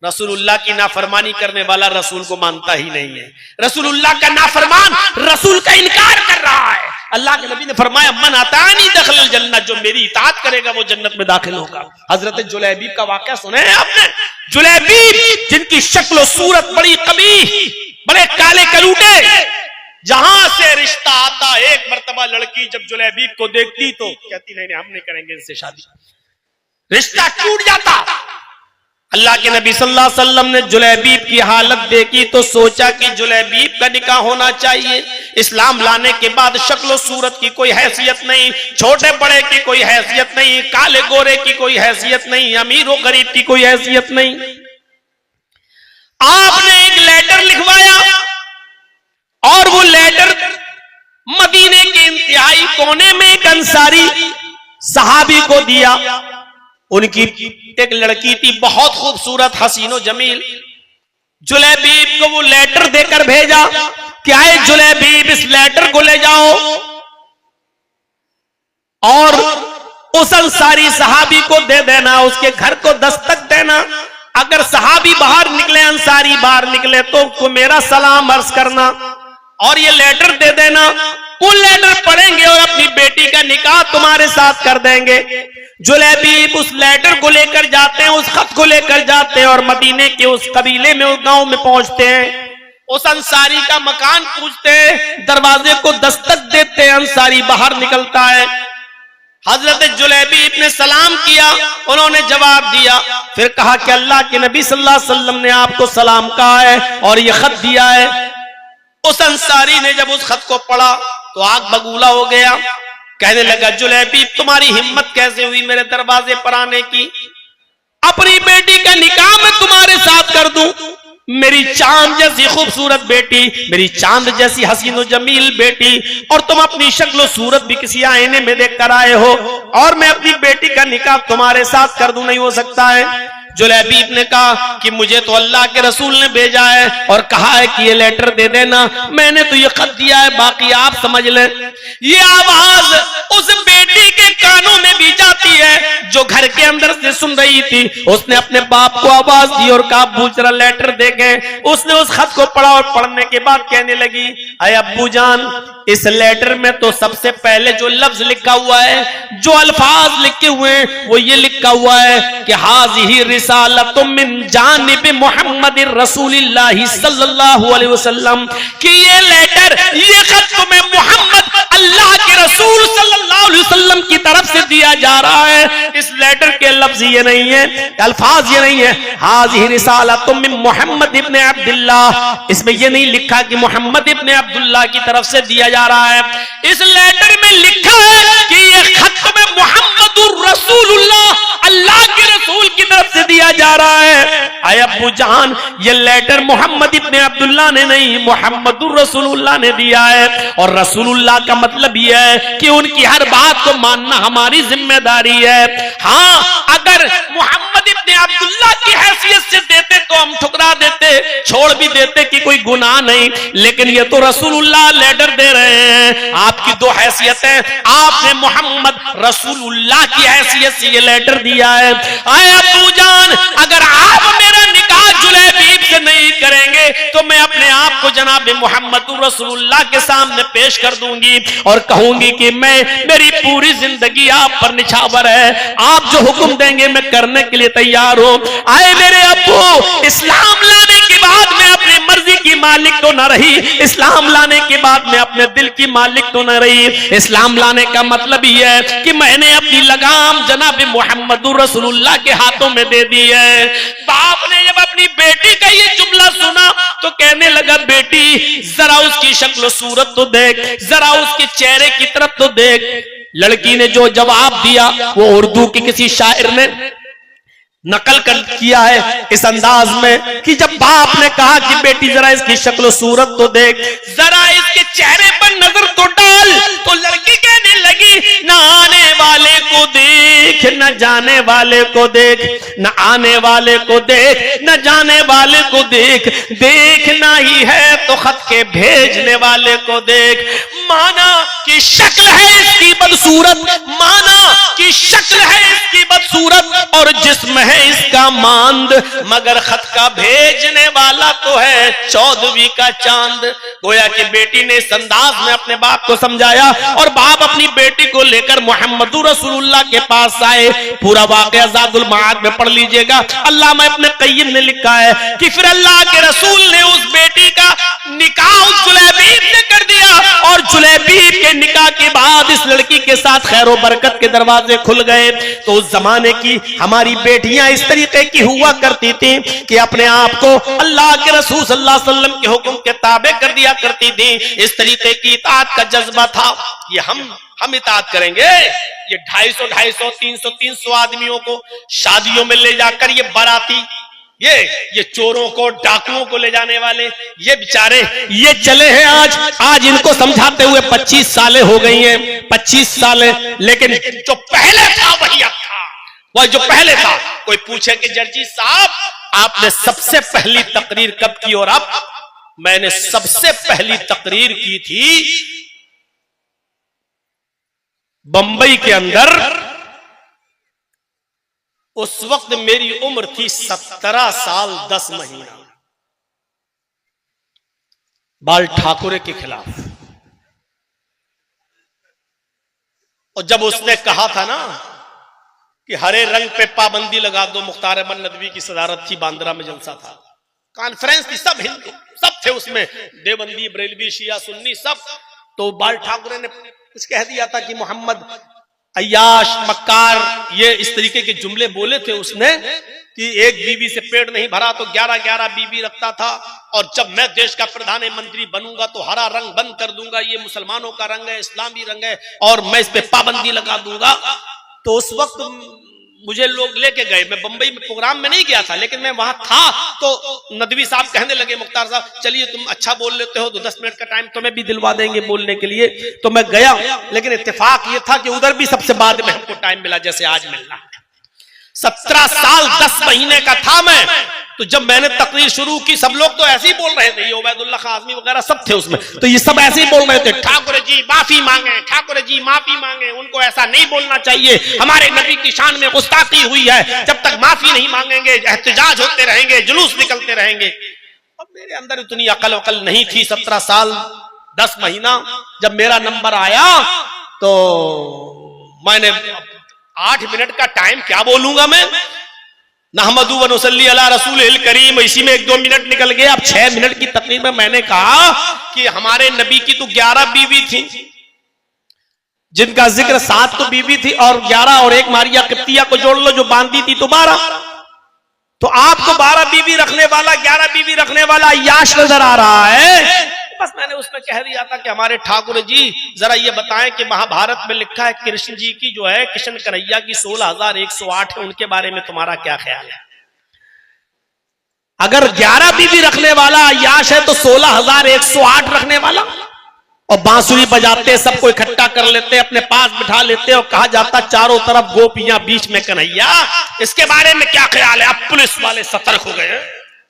[SPEAKER 1] रसूलुल्लाह की नाफरमानी करने वाला रसूल को मानता ही नहीं है, रसूलुल्लाह का नाफरमान रसूल का इनकार कर रहा है। अल्लाह के नबी ने फरमाया मन अतानी दखलल जन्नत, जो मेरी इताअत करेगा वो जन्नत में दाखिल होगा। हजरत जुलैबीब का वाकया सुने हैं आपने? जुलैबीब जिनकी शक्ल सूरत बड़ी कबीह, बड़े काले कलूटे, जहां से रिश्ता आता, एक मर्तबा लड़की जब जुलैबीब को देखती तो कहती नहीं हम नहीं करेंगे इनसे शादी, रिश्ता टूट जाता। अल्लाह के नबी सल्लल्लाहु अलैहि वसल्लम ने जुलैबीब की हालत देखी तो सोचा कि जुलैबीब का निकाह होना चाहिए। इस्लाम लाने के बाद शक्ल सूरत की कोई हैसियत नहीं, छोटे बड़े की कोई हैसियत नहीं, काले गोरे की कोई हैसियत नहीं, अमीर और गरीब की कोई हैसियत नहीं। आपने एक लेटर लिखवाया और वो लेटर मदीने के इंतहाई कोने में एक अंसारी सहाबी को दिया। उनकी एक लड़की थी बहुत खूबसूरत, हसीनो जमील। जुलैबीब को वो लेटर देकर भेजा कि आए जुलैबीब इस लेटर को ले जाओ और उस अंसारी सहाबी को दे देना, उसके घर को दस्तक देना। अगर सहाबी बाहर निकले, अंसारी बाहर निकले तो मेरा सलाम अर्ज करना और ये लेटर दे देना। वो लेटर पढ़ेंगे और अपनी बेटी का निकाह तुम्हारे साथ कर देंगे। जुलैबीब उस लेटर को लेकर जाते हैं, उस खत को लेकर जाते हैं और मदीने के उस कबीले में, उस गांव में पहुंचते हैं। उस अंसारी का मकान पूछते हैं, दरवाजे को दस्तक देते हैं, अंसारी बाहर निकलता है। हजरत जुलैबीब ने सलाम किया, उन्होंने जवाब दिया। फिर कहा कि अल्लाह के नबी सल्लल्लाहु अलैहि वसल्लम ने आपको सलाम कहा है और ये खत दिया है। उस अंसारी ने जब उस खत को पढ़ा तो आग बगूला हो गया, कहने लगा जुलैबीब तुम्हारी हिम्मत कैसे हुई मेरे दरवाजे पर आने की? अपनी बेटी का निकाह मैं तुम्हारे साथ कर दूं? मेरी चांद जैसी खूबसूरत बेटी, मेरी चांद जैसी हसीनो जमील बेटी, और तुम अपनी शक्ल सूरत भी किसी आईने में देख कर आए हो, और मैं अपनी बेटी का निकाह तुम्हारे साथ कर दूं? नहीं हो सकता है। जुलैबीब ने कहा कि मुझे तो अल्लाह के रसूल ने भेजा है और कहा है कि ये लेटर दे देना, मैंने तो ये खत दिया है, बाकी आप समझ लें। ये आवाज उस बेटी के कानों में भी जाती है जो घर के अंदर से सुन रही थी। उसने अपने बाप को आवाज दी और कहा अब्बू जरा लेटर देखें। उसने उस खत को पढ़ा और पढ़ने के बाद कहने लगी अरे अब्बू जान, इस लेटर में तो सबसे पहले जो लफ्ज लिखा हुआ है, जो अल्फाज लिखे हुए हैं, वो ये लिखा हुआ है कि हाज़िही रिसालतुम मिन जानिब मुहम्मद रसूलिल्लाह सल्लल्लाहु अलैहि वसल्लम, कि ये लेटर, ये खत तुम्हें मोहम्मद अल्लाह के रसूल सल्लल्लाहु अलैहि वसल्लम की तरफ से दिया जा रहा है। इस लेटर के लफ्ज ये नहीं है, अल्फाज ये नहीं है हाज़िही रिसालतुम मिन मुहम्मद इब्न अब्दुल्लाह, इसमें ये नहीं लिखा कि मोहम्मद इब्न अब्दुल्लाह की तरफ से दिया जा रहा है। इस लेटर में लिखा है कि ये खत में मुहम्मदुर रसूलुल्लाह, अल्लाह के रसूल की तरफ से दिया जा रहा है। आय अब्बू जान, ये लेटर मोहम्मद इब्न अब्दुल्लाह ने नहीं, मुहम्मदुर रसूलुल्लाह ने दिया है। और रसूलुल्लाह का मतलब यह है कि उनकी हर बात को मानना हमारी जिम्मेदारी है। हाँ, अगर मोहम्मद इब्न अब्दुल्लाह की हैसियत से देते तो हम ठुकरा देते, छोड़ भी देते कि कोई गुनाह नहीं, लेकिन ये तो रसूलुल्लाह लेटर दे रहे हैं। आपकी दो हैसियतें, आपने मोहम्मद रसूलुल्लाह की हैसियत से ये लेटर दिया है। आए अब्बू जान, अगर आप मेरा निकाह जुलैबीब से नहीं करेंगे तो मैं अपने आप को जनाब मोहम्मद रसूलुल्लाह के सामने पेश कर दूंगी और कहूंगी कि मेरी पूरी जिंदगी आप पर निछावर है, आप जो हुक्म देंगे मैं करने के लिए तैयार हूं। आए मेरे अब्बू, इस्लाम लाने के बाद मैं अपनी मर्जी की मालिक तो न रही, इस्लाम लाने के बाद मैं अपने दिल की मालिक तो न रही। इस्लाम लाने का मतलब यह है कि मैंने अपनी लगाम जनाब मोहम्मद रसूलुल्लाह के हाथों में दे दी है। बाप ने जब अपनी बेटी का ये जुमला सुना तो कहने लगा बेटी जरा उसकी शक्ल सूरत तो देख, जरा उसके चेहरे की तरफ तो देख। लड़की ने जो जवाब दिया वो उर्दू की किसी शायर ने नकल कर किया है इस अंदाज में कि जब बाप ने कहा कि बेटी जरा इसकी शक्ल सूरत तो देख, जरा इसके चेहरे पर नजर तो डाल, तो लड़की कहने लगी न आने वाले को देख, न जाने वाले को देख, न आने वाले को देख, न जाने वाले को देख, देखना ही है तो खत के भेजने वाले को देख। माना कि शक्ल है इसकी बदसूरत, माना कि शक्ल है इसकी बदसूरत और जिस्म है इसका मांद, मगर खत का भेजने वाला तो है 14वीं का चांद। गोया कि बेटी ने इस अंदाज में अपने बाप को समझाया और बाप अपनी बेटी को लेकर मोहम्मद रसूलुल्लाह के पास आए। पूरा वाक़या ज़ादुल मआद में पढ़ लीजिएगा। अल्लामा इब्न क़य्यिम ने लिखा है कि फिर अल्लाह के रसूल ने उस बेटी का निकाह जुलैबीब से कर दिया और जुलैबीब के निकाह के बाद इस लड़की के साथ खैर और बरकत के दरवाजे खुल गए। तो उस जमाने की हमारी बेटियां इस तरीके की हुआ करती थी कि अपने आप को अल्लाह के रसूल सल्लल्लाहु अलैहि वसल्लम के हुक्म के ताबे कर दिया करती थी। इस तरीके की इताअत का जज्बा था। ये हम इताअत करेंगे। ये 250, 300 आदमियों को शादियों में ले जाकर ये बाराती, ये चोरों को, डाकुओं को ले जाने वाले, ये बेचारे ये चले हैं आज इनको समझाते हुए 25 सालें हो गई हैं, 25 सालें। लेकिन जो पहले था वही अब था, वह जो पहले था। कोई पूछे कि जर्जी साहब आपने सबसे पहली तकरीर कब की? और अब मैंने सबसे पहली तकरीर की थी बंबई के अंदर। उस वक्त मेरी उम्र थी 17 साल 10 महीना। बाल ठाकुरे के खिलाफ। और जब उसने कहा था ना कि हरे रंग पे पाबंदी लगा दो, मुख्तार अहमद नदवी की सदारत थी, बांद्रा में जलसा था, कॉन्फ्रेंस थी, सब हिंदू सब थे उसमें, देवबंदी, बरेलवी, शिया, सुन्नी सब। तो बाल ठाकुरे ने कुछ कह दिया था कि मोहम्मद अय्याश, मक्कार, ये इस तरीके के जुमले बोले थे उसने कि एक बीवी से पेट नहीं भरा तो 11-11 बीवी रखता था, और जब मैं देश का प्रधानमंत्री बनूंगा तो हरा रंग बंद कर दूंगा, ये मुसलमानों का रंग है, इस्लामी रंग है, और मैं इस पे पाबंदी लगा दूंगा। तो उस वक्त मुझे लोग लेके गए, मैं बंबई में प्रोग्राम में नहीं गया था, लेकिन मैं वहां था, तो नदवी साहब कहने लगे, मुख्तार साहब चलिए तुम अच्छा बोल लेते हो तो 10 मिनट का टाइम तुम्हें भी दिलवा देंगे बोलने के लिए। तो मैं गया, लेकिन इत्तेफाक ये था कि उधर भी सबसे बाद में हमको टाइम मिला जैसे आज मिलना। 17 साल 10 महीने का था मैं, तो जब मैंने तकरीर शुरू की सब लोग तो ऐसे ही बोल रहे थे, ये उबैदुल्ला खां आज़मी वगैरह सब थे उसमें, तो ये सब ऐसे ही बोल रहे थे, ठाकुर जी माफी मांगे, ठाकुर जी माफी मांगे, उनको ऐसा नहीं बोलना चाहिए, हमारे नबी की शान में गुस्ताखी हुई है, जब तक माफी नहीं मांगेंगे एहतजाज होते रहेंगे, जुलूस निकलते रहेंगे। अब मेरे अंदर इतनी अकल वकल नहीं थी। 17 साल 10 महीना जब मेरा नंबर आया तो मैंने 8 मिनट का टाइम क्या बोलूंगा मैं, नहमदु व नुसल्ली अला रसूलिल करीम, इसी में 1-2 मिनट निकल गए। अब 6 मिनट की तकरीर में मैंने कहा कि हमारे नबी की तो 11 बीवी थी, जिनका जिक्र 7 तो बीवी थी, और 11 और 1 मारिया किप्तिया को जोड़ लो जो बांधी थी तो 12। तो आपको 12 बीवी रखने वाला, 11 बीवी रखने वाला अय्याश नजर आ रहा है। बस मैंने उसमें कह दिया था कि हमारे ठाकुर जी जरा ये बताएं कि महाभारत में लिखा है कृष्ण जी की जो है किशन कन्हैया की 16,108 है, उनके बारे में तुम्हारा क्या ख्याल है? अगर 11 बीवी रखने वाला अय्याश है तो 16,108 रखने वाला, और बांसुरी बजाते सबको इकट्ठा कर लेते, अपने पास बिठा लेते, और कहा जाता चारों तरफ गोपियां बीच में कन्हैया, इसके बारे में क्या ख्याल है? अब पुलिस वाले सतर्क हो गए,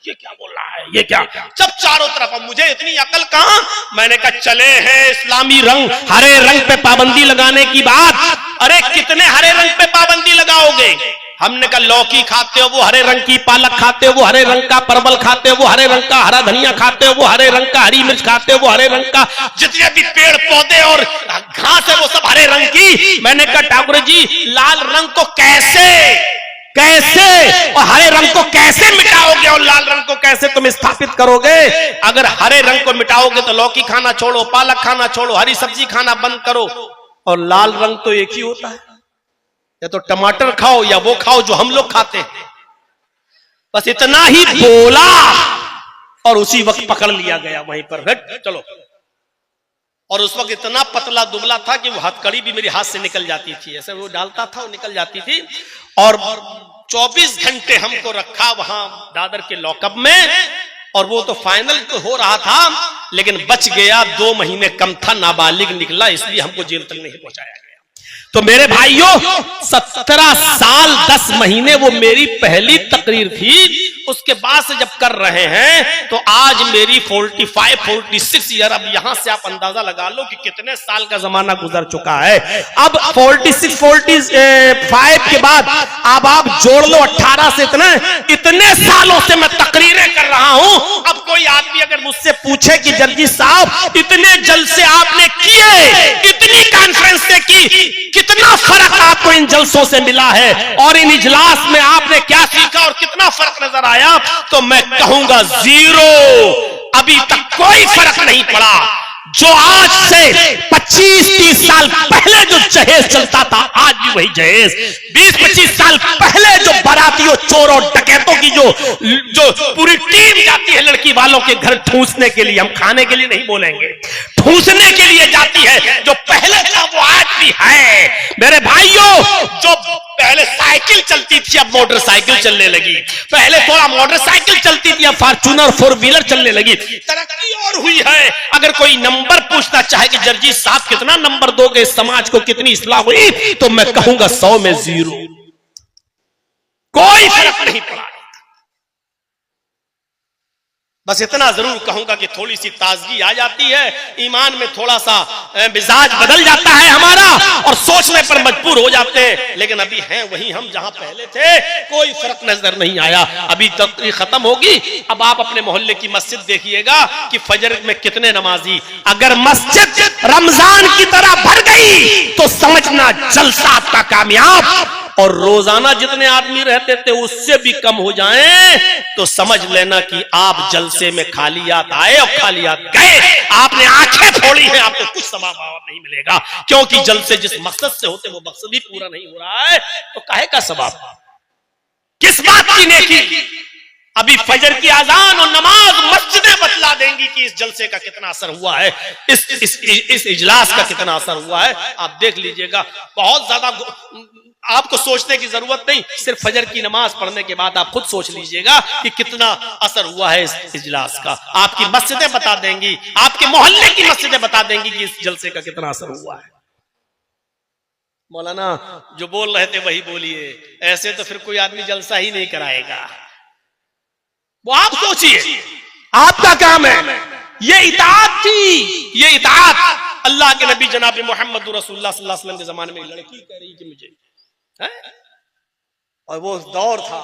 [SPEAKER 1] ये क्या बोल रहा है, ये क्या, सब चारों तरफ। अब मुझे इतनी अकल कहां, मैंने कहा चले हैं इस्लामी रंग, हरे रंग पे पाबंदी लगाने की बात। अरे कितने हरे रंग पे पाबंदी लगाओगे? हमने कहा लौकी खाते हो वो हरे रंग की, पालक खाते हो वो हरे रंग का, परवल खाते हो वो हरे रंग का, हरा धनिया खाते हो वो हरे रंग का, हरी मिर्च खाते हो वो हरे रंग का, जितने भी पेड़ पौधे और घास है वो सब हरे रंग की। मैंने कहा ठाकुर जी लाल रंग को कैसे और हरे रंग को कैसे मिटाओगे, और लाल रंग को कैसे तुम स्थापित करोगे? अगर हरे रंग को मिटाओगे तो लौकी खाना छोड़ो, पालक खाना छोड़ो, हरी सब्जी खाना बंद करो, और लाल रंग तो एक ही होता है, या तो टमाटर खाओ या वो खाओ जो हम लोग खाते हैं। बस इतना ही बोला और उसी वक्त पकड़ लिया गया वहीं पर, चलो। और उस वक्त इतना पतला दुबला था कि वो हथकड़ी भी मेरे हाथ से निकल जाती थी, ऐसे वो डालता था वो निकल जाती थी। और 24 घंटे हमको रखा वहां दादर के लॉकअप में, और वो तो फाइनल तो हो रहा था लेकिन बच गया, 2 महीने कम था, नाबालिग निकला, इसलिए हमको जेल तक नहीं पहुंचाया गया। तो मेरे भाइयों 17 साल 10 महीने वो मेरी पहली तकरीर थी। उसके बाद से जब कर रहे हैं तो आज मेरी 45-46 ईयर, अब यहां से आप अंदाजा लगा लो कि कितने साल का जमाना गुजर चुका है। अब 46-45 के बाद अब आप जोड़ लो 18 से इतने सालों से मैं तकरीरें कर रहा हूं। अब कोई आदमी अगर मुझसे पूछे कि जर्जी साहब इतने जलसे आपने किए, इतनी कॉन्फ्रेंसें की, कितना फर्क आपको इन जलसों से मिला है और इन इजलास में आपने क्या सीखा और कितना फर्क नजर आया, तो मैं कहूंगा 0। अभी तक कोई फर्क नहीं पड़ा। जो आज से 25-30 साल पहले जो जहेज चलता था आज भी वही जहेज। 20-25 साल पहले जो बारातियों, चोरों, डकैतों की जो पूरी टीम जाती है लड़की वालों के घर ठूंसने के लिए, हम खाने के लिए नहीं बोलेंगे, ठूंसने के लिए जाती है, जो पहले था वो आज भी है। मेरे भाइयों जो पहले साइकिल चलती थी अब मोटरसाइकिल चलने लगी, पहले थोड़ा मोटरसाइकिल चलती थी अब फॉर्च्यूनर 4 व्हीलर चलने लगी, तरक्की और हुई है। अगर कोई नंबर पूछना चाहे कि जर्जी साहब कितना नंबर दोगे, समाज को कितनी इस्लाह हुई, तो मैं कहूंगा 100 में 0। कोई फर्क नहीं पड़ा। बस इतना जरूर कहूंगा कि थोड़ी सी ताजगी आ जाती है, ईमान में थोड़ा सा मिजाज बदल जाता है हमारा और सोचने पर मजबूर हो जाते हैं। लेकिन अभी हैं वही हम जहां पहले थे, कोई फर्क नजर नहीं आया। अभी तकरीर खत्म होगी, अब आप अपने मोहल्ले की मस्जिद देखिएगा कि फजर में कितने नमाजी। अगर मस्जिद रमजान की तरह भर गई तो समझना जलसा आपका कामयाब। और रोजाना जितने आदमी रहते थे उससे भी कम हो जाएं तो समझ लेना कि आप जलसे में खालियात आए और खालियात गए। आपने आंखें फोड़ी हैं, आपको कुछ सवाब नहीं मिलेगा, क्योंकि जलसे जिस मकसद से होते वो मकसद भी पूरा नहीं हो रहा है, तो काहे का सवाब, किस बात की नेकी। अभी फजर की अजान और नमाज मस्जिदें बतला देंगी कि इस जलसे का कितना असर हुआ है, इस इजलास का कितना असर हुआ है। आप देख लीजिएगा, बहुत ज्यादा आपको सोचने की जरूरत नहीं, सिर्फ फजर की नमाज पढ़ने के बाद आप खुद सोच लीजिएगा कि कितना असर हुआ है इस इजलास का। आपकी मस्जिदें बता देंगी, आपके मोहल्ले की मस्जिदें बता देंगी कि इस जलसे का कितना असर हुआ है। मौलाना जो बोल रहे थे वही बोलिए, ऐसे तो फिर कोई आदमी जलसा ही नहीं कराएगा। वो आप सोचिए, आपका काम है, ये इताअत थी, ये इताअत। अल्लाह के नबी जनाब मोहम्मद रसूलुल्लाह सल्लल्लाहु अलैहि वसल्लम के जमाने में लड़की कह रही कि मुझे है? और वो दौर था,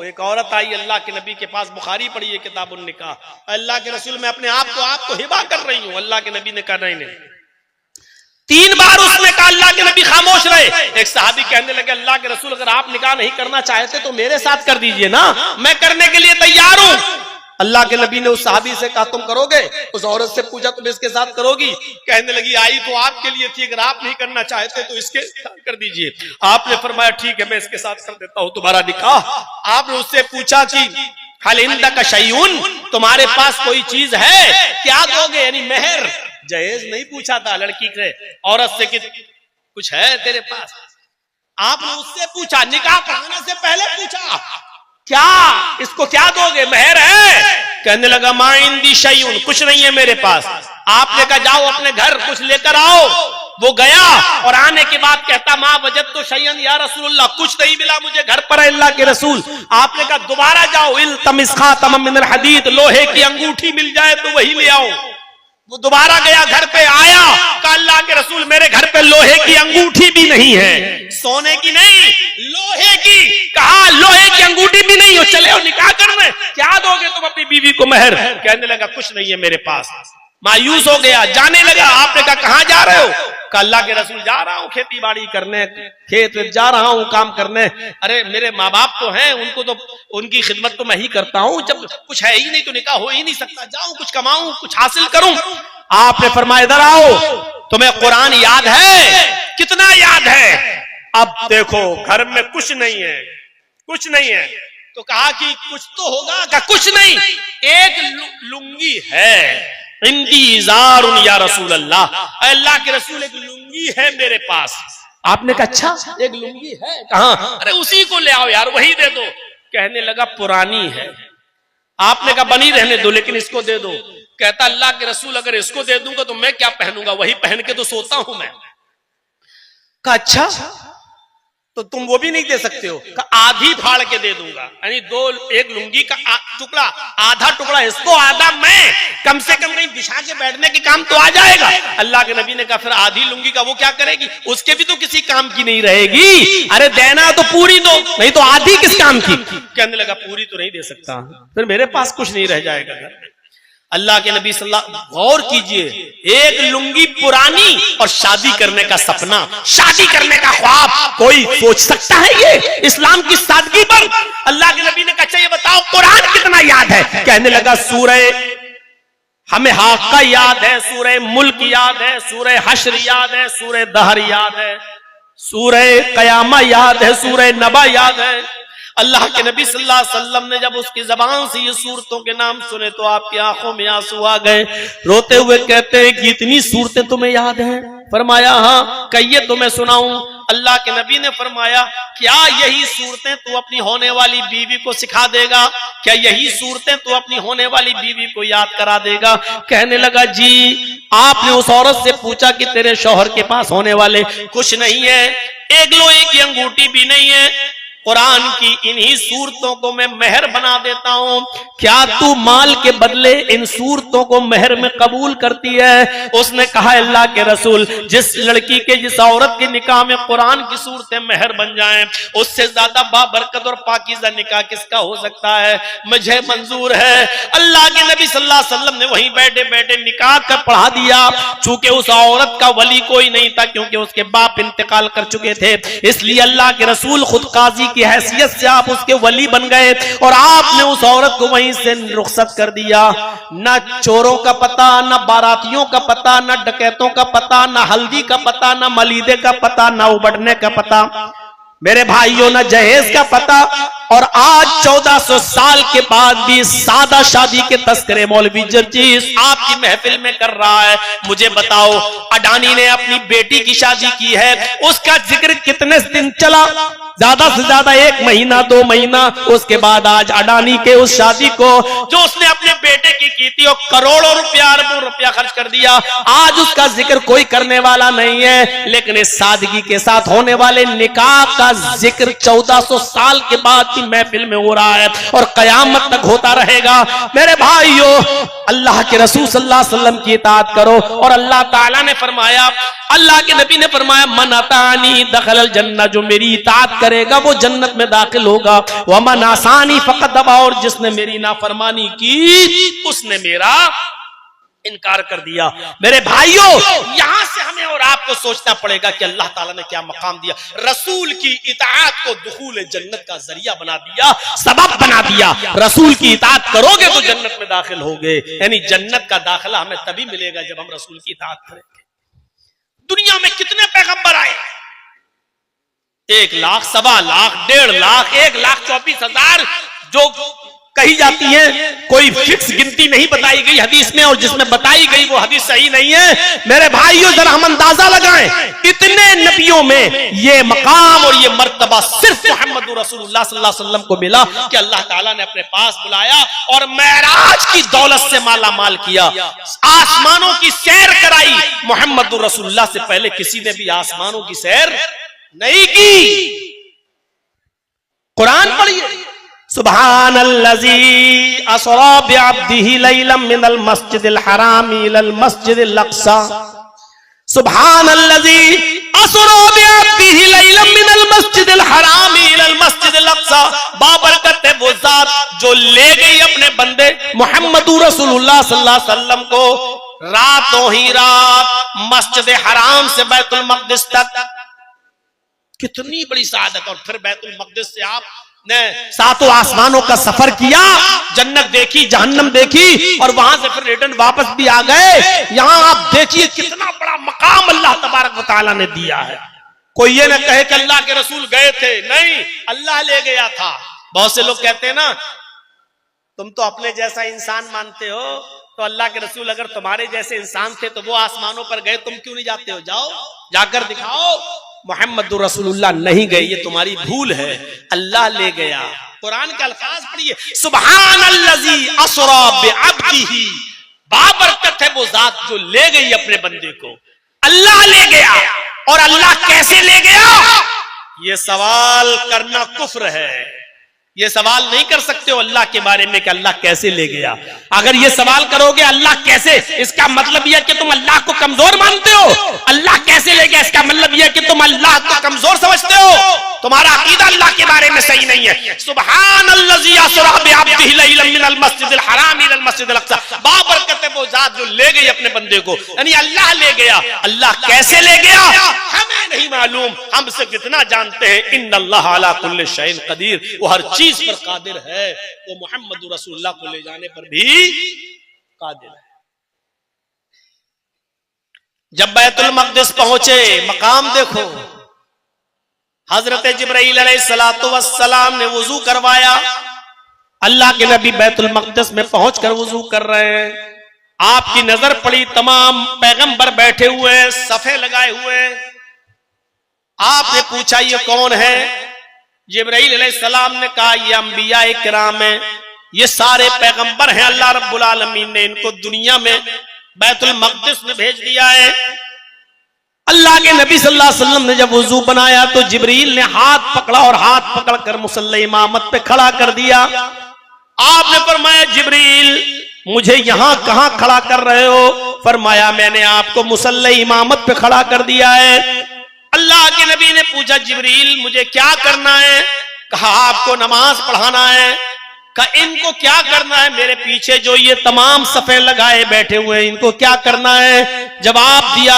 [SPEAKER 1] एक औरत आई अल्लाह के नबी के पास, बुखारी पढ़ी है किताबुन निकाह, अल्लाह के रसूल मैं अपने आप को हिबा कर रही हूं। अल्लाह के नबी ने कहा नहीं। 3 बार उसने कहा, अल्लाह के नबी खामोश रहे। एक सहाबी कहने लगे, अल्लाह के रसूल अगर आप निकाह नहीं करना चाहते तो मेरे साथ कर दीजिए ना, मैं करने के लिए तैयार हूं। अल्लाह के नबी ने उस सहाबी से कहा तुम करोगे? उस औरत से पूछा तुम इसके साथ करोगी? कहने लगी आई तो आपके लिए थी, अगर आप नहीं करना चाहते तो इसके साथ कर दीजिए। आपने फरमाया ठीक है मैं इसके साथ कर देता हूं तुम्हारा निकाह। आपने उससे पूछा कि हल इंदका शैउन, तुम्हारे पास कोई चीज है, क्या दोगे, यानी मेहर। जहेज नहीं पूछा था लड़की से, औरत से कि कुछ है तेरे पास। आपने उससे पूछा, निकाह पढ़ाने से पहले पूछा क्या इसको क्या दोगे, मेहर है? कहने लगा मा इंदी शैउन, कुछ नहीं है मेरे पास। आपने कहा जाओ अपने घर कुछ लेकर आओ। वो गया और आने के बाद कहता माँ वजद तो शैयन या रसूलुल्लाह, कुछ नहीं मिला मुझे घर पर अल्लाह के रसूल। आपने कहा दोबारा जाओ, इल्तमिस खातम मिनल हदीद, लोहे की अंगूठी मिल जाए तो वही ले आओ। वो दोबारा गया, घर पे आया, कहा अल्लाह के रसूल मेरे घर पे लोहे की अंगूठी भी नहीं है, सोने की नहीं लोहे की। कहा लोहे की अंगूठी भी नहीं हो, चले हो निकाह करने, क्या दोगे तुम अपनी बीवी को मेहर? कहने लगा कुछ नहीं है मेरे पास। मायूस हो गया, जाने लगा। आपने कहा कहां जा रहे हो? कहा अल्लाह के रसूल जा रहा हूं खेती बाड़ी करने, खेत में जा रहा हूं काम करने। अरे मेरे माँ बाप तो हैं, उनको तो उनकी खिदमत तो मैं ही करता हूं, जब कुछ है ही नहीं तो निकाह हो ही नहीं सकता, जाऊं कुछ कमाऊं कुछ हासिल करूं। आपने फरमाया इधर आओ, तुम्हें कुरान याद है? कितना याद है? अब देखो घर में कुछ नहीं है, कुछ नहीं है। तो कहा कि कुछ तो होगा, कहा कुछ नहीं, एक लुंगी है, इंदी इज़ारुन या रसूल अल्लाह, अल्लाह के रसूल एक लुंगी है मेरे पास। आपने कहा अच्छा एक लुंगी है कहाँ? अरे उसी को ले आओ यार, वही दे दो। कहने लगा पुरानी है। आपने कहा बनी रहने दो लेकिन इसको दे दो। कहता अल्लाह के रसूल अगर इसको दे दूंगा तो मैं क्या पहनूंगा, वही पहन के तो सोता हूं मैं। कहा अच्छा तो तुम वो भी नहीं दे सकते हो? कहा आधी फाड़ के दे दूंगा, यानी एक लुंगी का टुकड़ा, आधा टुकड़ा इसको आधा मैं, कम से कम नहीं बिछा के बैठने के काम तो आ जाएगा। अल्लाह के नबी ने कहा फिर आधी लुंगी का वो क्या करेगी, उसके भी तो किसी काम की नहीं रहेगी। अरे देना तो पूरी दो, नहीं तो आधी किस काम की? कहने लगा पूरी तो नहीं दे सकता, फिर मेरे पास कुछ नहीं रह जाएगा घर में। अल्लाह के नबी सल्लल्लाहु, गौर कीजिए, एक लुंगी पुरानी और शादी करने का सपना, शादी करने का ख्वाब, कोई सोच सकता है ये इस्लाम की सादगी पर? अल्लाह के नबी ने कहा अच्छा ये बताओ कुरान कितना याद है? कहने लगा सूरह हमें हाक़ा याद है, सूरह मुल्क याद है, सूरह हश्र याद है, सूरह दहर याद है, सूरह क़यामा याद है, सूरह नबा याद है। अल्लाह के नबी सल्लल्लाहु अलैहि वसल्लम ने जब उसकी जबान से ये सूरतों के नाम सुने तो आपकी आंखों में आंसू आ गए। रोते हुए कहते हैं कि इतनी सूरतें तुम्हें याद हैं? फरमाया हाँ। कहिए तो मैं सुनाऊं। अल्लाह के नबी ने फरमाया क्या यही सूरतें तू अपनी होने वाली बीवी को सिखा देगा? क्या यही सूरतें तू अपनी होने वाली बीवी को याद करा देगा? कहने लगा जी। आपने उस औरत से पूछा कि तेरे शौहर के पास होने वाले कुछ नहीं है, एक लोहे की अंगूठी भी नहीं है, कुरान की इन्हीं सूरतों को मैं मेहर बना देता हूं, क्या तू माल के बदले इन सूरतों को मेहर में कबूल करती है? उसने कहा अल्लाह के रसूल, जिस लड़की के जिस औरत के निकाह में कुरान की सूरतें मेहर बन जाएं, उससे ज्यादा बाबरकत और पाकीज़ा निकाह किसका हो सकता है? मुझे मंजूर है। अल्लाह के नबी सल्लल्लाहु अलैहि वसल्लम ने वहीं बैठे बैठे निकाह कर पढ़ा दिया। चूंकि उस औरत का वली कोई नहीं था, क्योंकि उसके बाप इंतकाल कर चुके थे, इसलिए अल्लाह के रसूल खुद काजी की हैसियत से आप उसके वली बन गए और आपने उस औरत को वहीं से रुखसत कर दिया। न चोरों का पता, न बारातियों का पता, न डकैतों का पता, न हल्दी का पता, न मलीदे का पता, न उबड़ने का पता, मेरे भाइयों न जहेज का पता। और आज 1400 साल के बाद भी सादा शादी के तस्करे मौलवी जर्जीस आपकी महफिल में कर रहा है। मुझे बताओ, अडानी ने अपनी बेटी की शादी की है, उसका जिक्र कितने दिन चला? ज्यादा से ज्यादा 1 महीना 2 महीना। उसके बाद आज अडानी के उस शादी को जो उसने अपने बेटे की थी और करोड़ों रुपया अरबों रुपया खर्च कर दिया, आज उसका जिक्र कोई करने वाला नहीं है। लेकिन इस सादगी के साथ होने वाले निकाह का जिक्र 1400 साल के बाद की महफिल में हो रहा है और कयामत तक होता रहेगा। मेरे भाइयों, अल्लाह के रसूल सल्लल्लाहु अलैहि वसल्लम की इताअत करो। और अल्लाह ताला ने फरमाया, अल्लाह के नबी ने फरमाया, मन अतानी दखलल जन्नह, जो मेरी इताअत करेगा वो जन्नत में दाखिल होगा। व मन आसानी फकत दबा, और जिसने मेरी नाफरमानी की उसने मेरा इनकार कर दिया। मेरे भाइयों, यहां से हमें और आपको सोचना पड़ेगा कि अल्लाह ताला ने क्या मकाम दिया। रसूल की इताअत को दुखूल जन्नत का जरिया बना दिया, सबब बना दिया। रसूल की इताअत करोगे तो जन्नत में दाखिल होगे। यानी जन्नत का दाखिला हमें तभी मिलेगा जब हम रसूल की इताअत करेंगे। दुनिया में कितने पैगंबर आए? 1 लाख, 1.25 लाख, 1.5 लाख, 1,24,000 जो कही जाती है। कोई फिक्स गिनती नहीं बताई गई हदीस में, और जिसमें बताई गई वो हदीस सही नहीं है। मेरे भाइयों, जरा हम अंदाजा लगाएं, इतने नबियों में ये मकाम और ये मर्तबा सिर्फ मोहम्मद रसूलुल्लाह सल्लल्लाहु अलैहि वसल्लम को मिला कि अल्लाह ताला ने अपने पास बुलाया और मेराज की दौलत से माला माल किया, आसमानों की सैर कराई। मोहम्मद रसूलुल्लाह से पहले किसी ने भी आसमानों की सैर नहीं की। कुरान पढ़िए, सुब्हानल्लज़ी असरा बिअब्दिही लैलन मिनल मस्जिदिल हराम इलल मस्जिदिल अक़सा। सुब्हानल्लज़ी असरा बिअब्दिही लैलन मिनल मस्जिदिल हराम इलल मस्जिदिल अक़सा। बाबरकत है वो जात जो ले गई अपने बंदे मोहम्मद रसूलुल्लाह सल्लल्लाहु अलैहि वसल्लम को रातों ही रात मस्जिद हराम से बैतुल मक़दिस तक। कितनी बड़ी सआदत। और फिर बैतुल मक़दिस से आप ने 7 आसमानों का सफर किया, जन्नत देखी, जहन्नम देखी, और वहां से फिर रिटर्न वापस भी आ गए। यहां आप देखिए कितना बड़ा मकाम अल्लाह तबारक व तआला ने दिया है। कोई ये ना कहे कि अल्लाह के रसूल गए थे, नहीं, अल्लाह ले गया था। बहुत से लोग कहते हैं ना, तुम तो अपने जैसा इंसान मानते हो, तो अल्लाह के रसूल अगर तुम्हारे जैसे इंसान थे तो वो आसमानों पर गए, तुम क्यों नहीं जाते हो? जाओ, जाकर दिखाओ। मोहम्मद रसूलुल्लाह नहीं गए, ये तुम्हारी भूल है, अल्लाह ले गया। कुरान के अल्फाज पढ़िए, सुब्हानल्लज़ी असरा बिअब्दिही। बाबरकत है वो जात जो ले गई अपने बंदे को, अल्लाह ले गया। और अल्लाह कैसे ले गया, ये सवाल करना कुफ्र है। ये सवाल नहीं कर सकते हो अल्लाह के बारे में कि अल्लाह कैसे ले गया। अगर ये सवाल करोगे अल्लाह कैसे, इसका मतलब यह कि तुम अल्लाह को कमजोर मानते हो। अल्लाह कैसे ले गया, इसका मतलब यह कि तुम अल्लाह को कमजोर समझते हो। तुम्हारा अकीदा अल्लाह के बारे में सही नहीं है। सुब्हानल्लज़ी असरा बिअब्दिही लैलन मिनल मस्जिदिल हराम इलल मस्जिदिल अक़सा। बाबरकत है वो जात जो ले गई अपने बंदे को, यानी अल्लाह ले गया। अल्लाह कैसे ले गया हमें नहीं मालूम, हम सिर्फ इतना जानते हैं, इन्नल्लाह अला कुल्लि शैइन क़दीर, वो हर चीज पर कादिर है। वो मोहम्मद रसूलुल्लाह को ले जाने पर भी कादिर है। जब बैतुल मक़दिस पहुंचे, मकाम देखो, हजरत जिब्राइल अलैहिस्सलातु वस्सलाम ने वुजू करवाया। अल्लाह के नबी बैतुल मक़दिस में पहुंचकर वुजू कर रहे हैं। आपकी नजर पड़ी, तमाम पैगंबर बैठे हुए, सफे लगाए हुए। आपने पूछा ये कौन है? जिब्राइल अलैहिस्सलाम ने कहा ये अंबिया किराम है, ये सारे पैगंबर हैं। अल्लाह रब्बुल आलमीन ने इनको दुनिया में बैतुल मक़दिस में भेज दिया है। अल्लाह के नबी सल्लल्लाहु अलैहि वसल्लम ने जब वुजू बनाया तो जिब्रील ने हाथ पकड़ा और हाथ पकड़कर मुसल्ले इमामत पे खड़ा कर दिया। आपने फरमाया जिब्रील मुझे यहां कहां खड़ा कर रहे हो? फरमाया मैंने आपको मुसल्ले इमामत पे खड़ा कर दिया है। अल्लाह के नबी ने पूछा जिब्रील मुझे क्या करना है? कहा आपको नमाज पढ़ाना है। कहा इनको क्या करना है? मेरे पीछे जो ये तमाम सफे लगाए बैठे हुए हैं इनको क्या करना है? जवाब दिया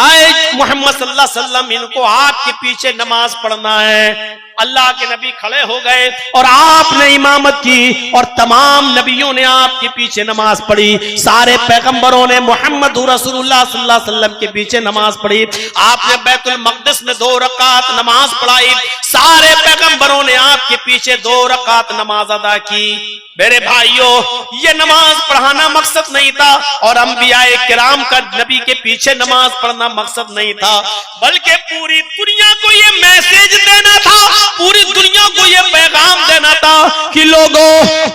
[SPEAKER 1] आए मोहम्मद सल्लल्लाहु अलैहि वसल्लम इनको आपके पीछे नमाज पढ़ना है। अल्लाह के नबी खड़े हो गए और आपने इमामत की और तमाम नबियों ने आपके पीछे नमाज पढ़ी। सारे पैगंबरों ने मोहम्मद रसूलुल्लाह सल्लल्लाहु अलैहि वसल्लम के पीछे नमाज पढ़ी। आपने बैतुल मक़दिस में 2 रकात नमाज पढ़ाई। सारे पैगंबरों ने आपके पीछे 2 रकात नमाज अदा की। मेरे भाइयों ये नमाज पढ़ाना मकसद नहीं था और अंबियाए किराम का नबी के पीछे नमाज पढ़ना मकसद नहीं था, बल्कि पूरी दुनिया को ये मैसेज देना था, पूरी दुनिया को ये पैगाम देना था कि लोगों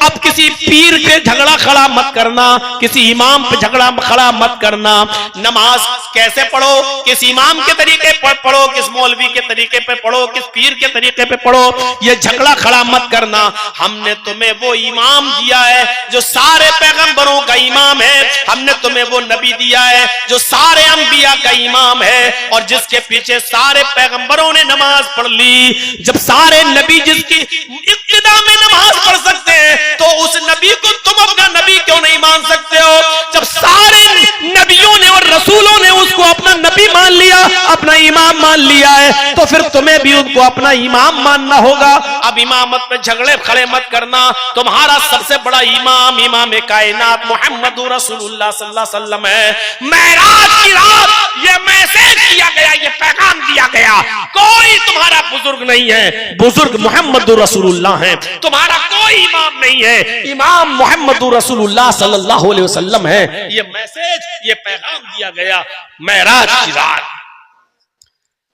[SPEAKER 1] अब किसी पीर पे झगड़ा खड़ा मत करना, किसी इमाम पे झगड़ा खड़ा मत करना। नमाज कैसे पढ़ो? किस इमाम के तरीके पर पढ़ो, किस मौलवी के तरीके पे पढ़ो, किस पीर के तरीके पे पढ़ो, ये झगड़ा खड़ा मत करना। हमने तुम्हें वो इमाम दिया है जो सारे पैगंबरों का इमाम है, हमने तुम्हें वो नबी दिया है जो सारे अंबिया का इमाम है और जिसके पीछे सारे पैगंबरों ने नमाज पढ़ ली। जब सारे नबी जिसकी इब्तिदा में नमाज पढ़ सकते हैं तो उस नबी को तुम अपना नबी क्यों नहीं मान सकते हो? जब सारे नबियों ने और रसूलों ने उसको अपना नबी मान लिया, अपना इमाम मान लिया है, तो फिर तुम्हें भी उनको अपना इमाम मानना होगा। अब इमामत पे झगड़े खड़े मत करना। तुम्हारा सबसे बड़ा इमाम इमाम कायनात मोहम्मद रसूलुल्लाह सल्लल्लाहु अलैहि वसल्लम है। मेराज की रात ये मैसेज दिया गया, ये पैगाम दिया गया, कोई तुम्हारा बुजुर्ग नहीं है, बुजुर्ग मोहम्मद रसूलुल्लाह है। तुम्हारा कोई इमाम नहीं है, इमाम मोहम्मद रसूलुल्लाह सल्लल्लाहु अलैहि वसल्लम है। ये मैसेज, ये पैगाम दिया गया मेराज की रात।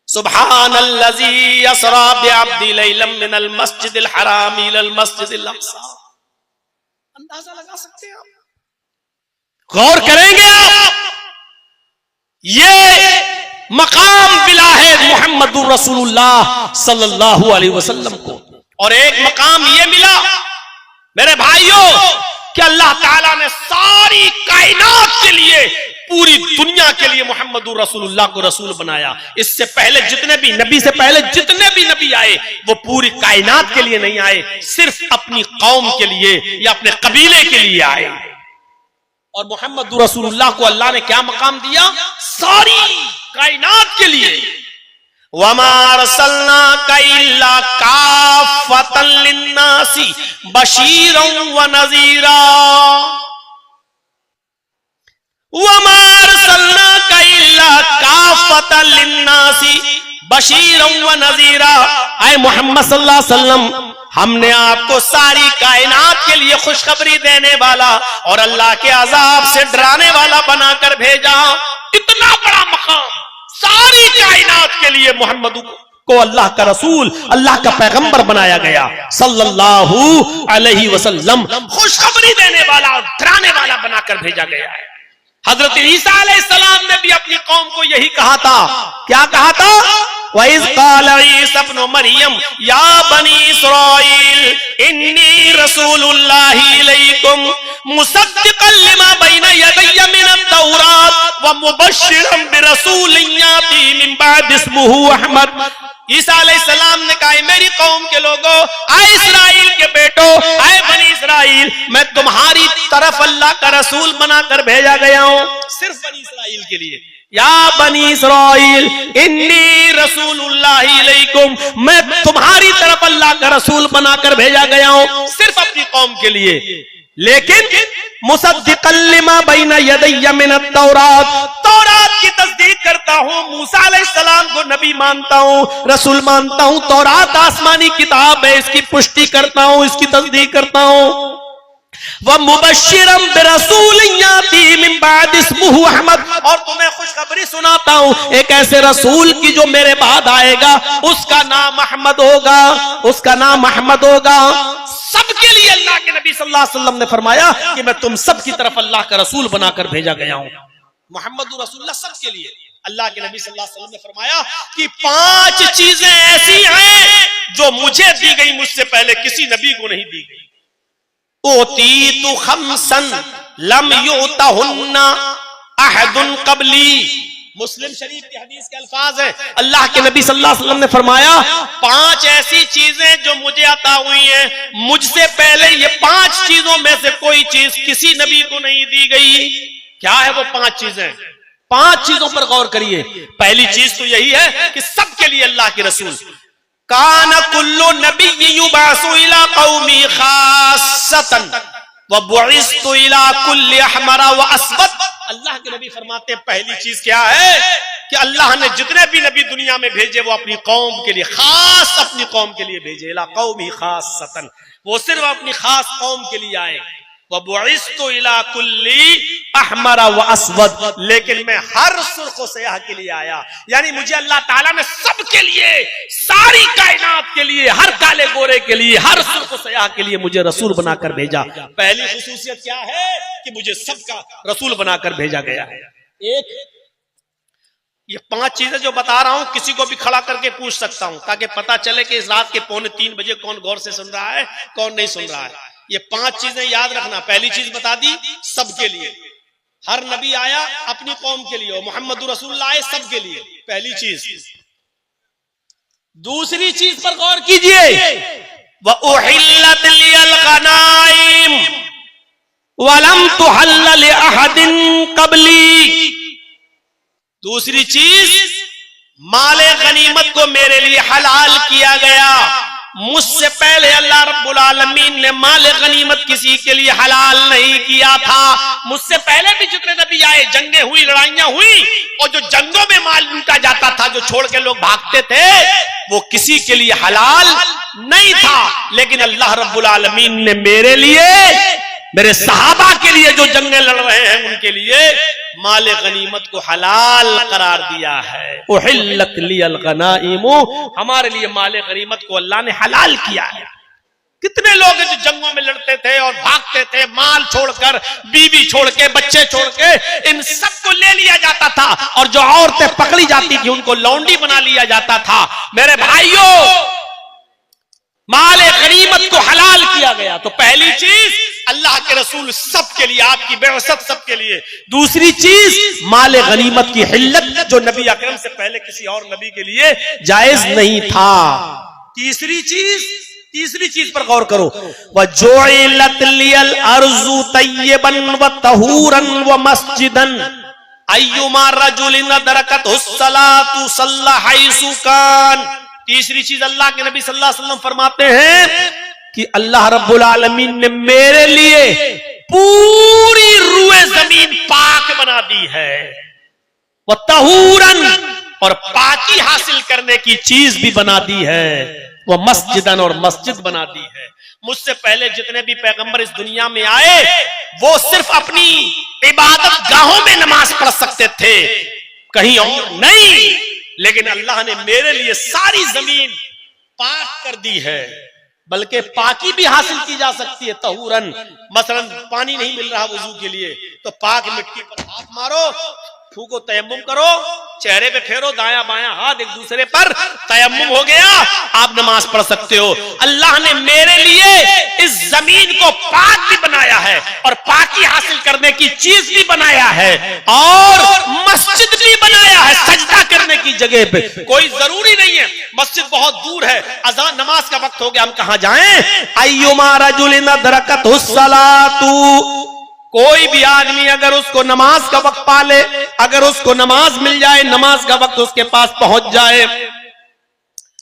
[SPEAKER 1] सुब्हानल्लज़ी असरा बिअब्दी लैलन मिनल मस्जिदिल हराम इलल मस्जिदिल अक़सा। अंदाजा लगा सकते हैं आप? गौर करेंगे आप? ये मकाम मिला है मोहम्मद रसूलुल्लाह सल्लल्लाहु अलैहि वसल्लम को। और एक मकाम ये मिला मेरे भाइयों कि अल्लाह ताला ने सारी कायनात के लिए, पूरी दुनिया के लिए मोहम्मद रसूलुल्लाह को रसूल बनाया। इससे पहले जितने भी नबी से पहले जितने भी नबी आए वो पूरी कायनात के लिए नहीं आए, सिर्फ अपनी कौम के लिए या अपने कबीले के लिए आए। और मोहम्मद रसूलुल्लाह को अल्लाह ने क्या मकाम दिया? सारी कायनात के लिए। वमा अरसलनाका इल्ला काफ़तन लिन्नासी बशीरन व नज़ीरा। वमा अरसलनाका इल्ला काफ़तन लिन्नासी बशीरन व नज़ीरा। आए मोहम्मद सल्लल्लाहु अलैहि वसल्लम, हमने आपको सारी कायनात के लिए खुशखबरी देने वाला और अल्लाह के अजाब से डराने वाला बनाकर भेजा। इतना बड़ा मकाम सारी कायनात के लिए मोहम्मद को अल्लाह का रसूल, अल्लाह का पैगंबर बनाया गया सल्लल्लाहु अलैहि वसल्लम। खुशखबरी देने वाला और डराने वाला बनाकर भेजा गया है। हजरत ईसा अलैहिस्सलाम ने भी अपनी कौम को यही कहा था। क्या कहा था? वइज़ क़ाल ईसा इब्नु मरियम या बनी इस्राईल इन्नी रसूलुल्लाहि इलैकुम मुसद्दिक़न लिमा बैना यदैया मिनत तौरात व मुबश्शिरन बिरसूलिन याती मिन बाद इस्मुहु अहमद। ईसा अलैहिस्सलाम ने कहा मेरी कौम के लोगों, आए इस्राइल के बेटो, आए बनी इस्राइल, मैं तुम्हारी तरफ अल्लाह का रसूल बनाकर भेजा गया हूं, सिर्फ बनी इस्राइल के लिए। या बनी इस्राइल इन्नी रसूलुल्लाहि इलैकुम, मैं तुम्हारी तरफ अल्लाह का रसूल बनाकर भेजा गया हूं, सिर्फ अपनी कौम के लिए। लेकिन मुसद्दिक़न लिमा बैना यदैया मिनत तौरात, तौरात की तस्दीक करता हूं, मूसा अलैहिस्सलाम को नबी मानता हूं, रसूल मानता हूं। तौरात आसमानी किताब है, इसकी पुष्टि करता हूं, इसकी तस्दीक करता हूं। वह मुबश्शिरन बिरसूलिन याती मिन बाद इस्मुहु अहमद, और तुम्हें खुशखबरी सुनाता हूं एक ऐसे रसूल की जो मेरे बाद आएगा, उसका नाम अहमद होगा, उसका नाम अहमद होगा। सबके लिए अल्लाह के नबी सल्लल्लाहु अलैहि वसल्लम ने फरमाया कि मैं तुम सब की तरफ अल्लाह का रसूल बनाकर भेजा गया हूं। मोहम्मद रसूलुल्लाह सबके लिए। अल्लाह के नबी सल्लल्लाहु अलैहि वसल्लम ने फरमाया कि 5 चीजें ऐसी हैं जो मुझे दी गई, मुझसे पहले किसी नबी को नहीं दी गई। ओतीतु खम्सन लम युतहुन्ना अहदुन क़ब्ली। मुस्लिम शरीफ की हदीस के अल्फाज है, अल्लाह के नबी सल्लल्लाहु अलैहि वसल्लम ने फरमाया 5 ऐसी चीजें जो मुझे अता हुई हैं, मुझसे पहले ये 5 चीजों में से कोई चीज किसी नबी को नहीं दी गई। क्या है वो 5 चीजें? 5 चीजों पर गौर करिए। पहली चीज तो यही है कि सबके लिए अल्लाह के रसूल, कान कुल्लु नबी युबासु इला कौमी खासतन व बुइस्तु इला कुल्लि अहमरा व अस्वद। अल्लाह के नबी फरमाते पहली चीज क्या है कि अल्लाह ने जितने भी नबी दुनिया में भेजे वो अपनी कौम के लिए, खास अपनी कौम के लिए भेजे। इला कौमी खासतन, वो सिर्फ अपनी खास कौम के लिए आए। वबुइस्तु इला कुल्ली अहमरा व अस्वद, लेकिन मैं हर सुर्ख व सयाह के लिए आया। यानी मुझे अल्लाह ताला ने सबके लिए, सारी कायनात के लिए, हर काले गोरे के लिए, हर सुर्ख व सयाह के लिए मुझे रसूल बनाकर भेजा। पहली खुसूसियत क्या है कि मुझे सबका रसूल बनाकर भेजा गया है। एक ये 5 चीजें जो बता रहा हूं किसी को भी खड़ा करके पूछ सकता हूं, ताकि पता चले कि इस रात के 2:45 बजे कौन गौर से सुन रहा है, कौन नहीं सुन रहा है। ये 5 चीजें याद रखना। पहली चीज बता दी सबके लिए, हर नबी आया अपनी कौम के लिए और मोहम्मद रसूलुल्लाह आए सबके लिए, पहली चीज। दूसरी चीज पर गौर कीजिए, व उहिल्लत लियल गनाइम वलम तुहल्ल लि अहदिन क़ब्ली। दूसरी चीज, माले गनीमत को मेरे लिए हलाल किया गया। मुझसे पहले अल्लाह रब्बुल आलमीन ने माल गनीमत किसी के लिए हलाल नहीं किया था। मुझसे पहले भी जितने नबी आए, जंगें हुई, लड़ाइयां हुई, और जो जंगों में माल लूटा जाता था, जो छोड़ के लोग भागते थे, वो किसी के लिए हलाल नहीं था। लेकिन अल्लाह रब्बुल आलमीन ने मेरे लिए, मेरे सहाबा के लिए जो जंगें लड़ रहे हैं उनके लिए माल गनीमत को हलाल करार दिया है। उहिल्लत लियल गनाइमु, हमारे लिए माल गनीमत को अल्लाह ने हलाल किया है। कितने लोग जो जंगों में लड़ते थे और भागते थे, माल छोड़कर, बीवी छोड़ के, बच्चे छोड़ के, इन सबको ले लिया जाता था, और जो औरतें पकड़ी जाती थी उनको लौंडी बना लिया जाता था। मेरे भाइयों, माले गनीमत को हलाल किया गया। तो पहली चीज अल्लाह के रसूल सबके लिए, आपकी बेअसत सबके लिए। दूसरी चीज माले गनीमत की हिल्लत, जो नबी अकरम से पहले किसी और नबी के लिए जायज नहीं था। तीसरी चीज पर गौर करो, व जुइलत लियल अर्जु तय्यबन व तहूरन व मस्जिदन अय्युमा रजुलिन अदरकतहुस सलातु सल्ला हैसु कान। तीसरी चीज अल्लाह के नबी सल्लल्लाहु अलैहि वसल्लम फरमाते हैं कि अल्लाह रब्बुल आलमीन ने मेरे लिए पूरी रूए जमीन पाक बना दी है। वह तहूरन, और पाकी हासिल करने की चीज भी बना दी है। वह मस्जिदन, और मस्जिद बना दी है। मुझसे पहले जितने भी पैगंबर इस दुनिया में आए वो सिर्फ अपनी इबादत गाहों में नमाज पढ़ सकते थे, कहीं और नहीं। लेकिन अल्लाह ने मेरे लिए सारी जमीन पाक कर दी है, बल्कि पाकी भी हासिल की जा सकती है। तहूरन, मसलन पानी नहीं मिल रहा वुजू के लिए, तो पाक मिट्टी पर हाथ मारो, फूको, तयम्मुम करो, चेहरे पे फेरो, दाया बाया हाथ एक दूसरे पर, तयम्मुम हो गया, आप नमाज पढ़ सकते हो। अल्लाह ने मेरे लिए इस जमीन को पाक भी बनाया है, और पाकी हासिल करने की चीज भी बनाया है, और मस्जिद भी बनाया है सजदा करने की जगह पे। कोई जरूरी नहीं है मस्जिद बहुत दूर है, अज़ान नमाज का वक्त हो गया, हम कहां जाएं? अय्युमा रजुलिन अदरकतहुस सलातु, कोई भी आदमी अगर उसको नमाज का वक्त पाले, अगर उसको नमाज मिल जाए, नमाज का वक्त उसके पास पहुंच जाए,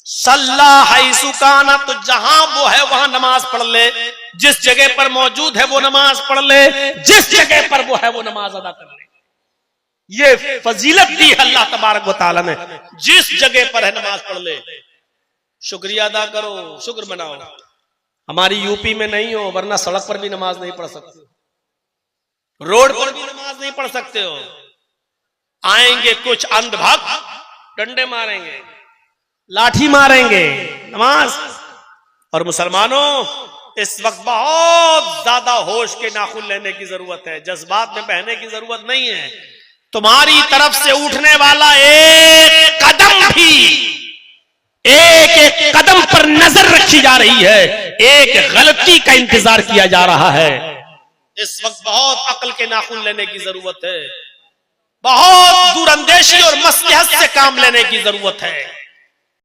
[SPEAKER 1] सल्ला हैसु काना, तो जहां वो है वहां नमाज पढ़ ले। जिस जगह पर मौजूद है वो नमाज पढ़ ले, जिस जगह पर वो है वो नमाज अदा कर ले। ये फजीलत दी अल्लाह तबारक व तआला ने, जिस जगह पर है नमाज पढ़ ले। शुक्रिया अदा करो, शुक्र मनाओ। हमारी यूपी में नहीं हो, वरना सड़क पर भी नमाज नहीं पढ़ सकते, रोड पर भी नमाज नहीं पढ़ सकते हो। आएंगे कुछ अंधभक्त, डंडे मारेंगे, लाठी मारेंगे, नमाज। और मुसलमानों, इस वक्त बहुत ज्यादा होश के नाखून लेने की जरूरत है, जज्बात में बहने की जरूरत नहीं है। तुम्हारी तरफ से उठने वाला एक कदम भी, एक एक कदम पर नजर रखी जा रही है, एक गलती का इंतजार किया जा रहा है। इस वक्त बहुत अक्ल के नाखून लेने की जरूरत है, बहुत दूरअंदेशी और मसलहत से काम लेने की जरूरत है।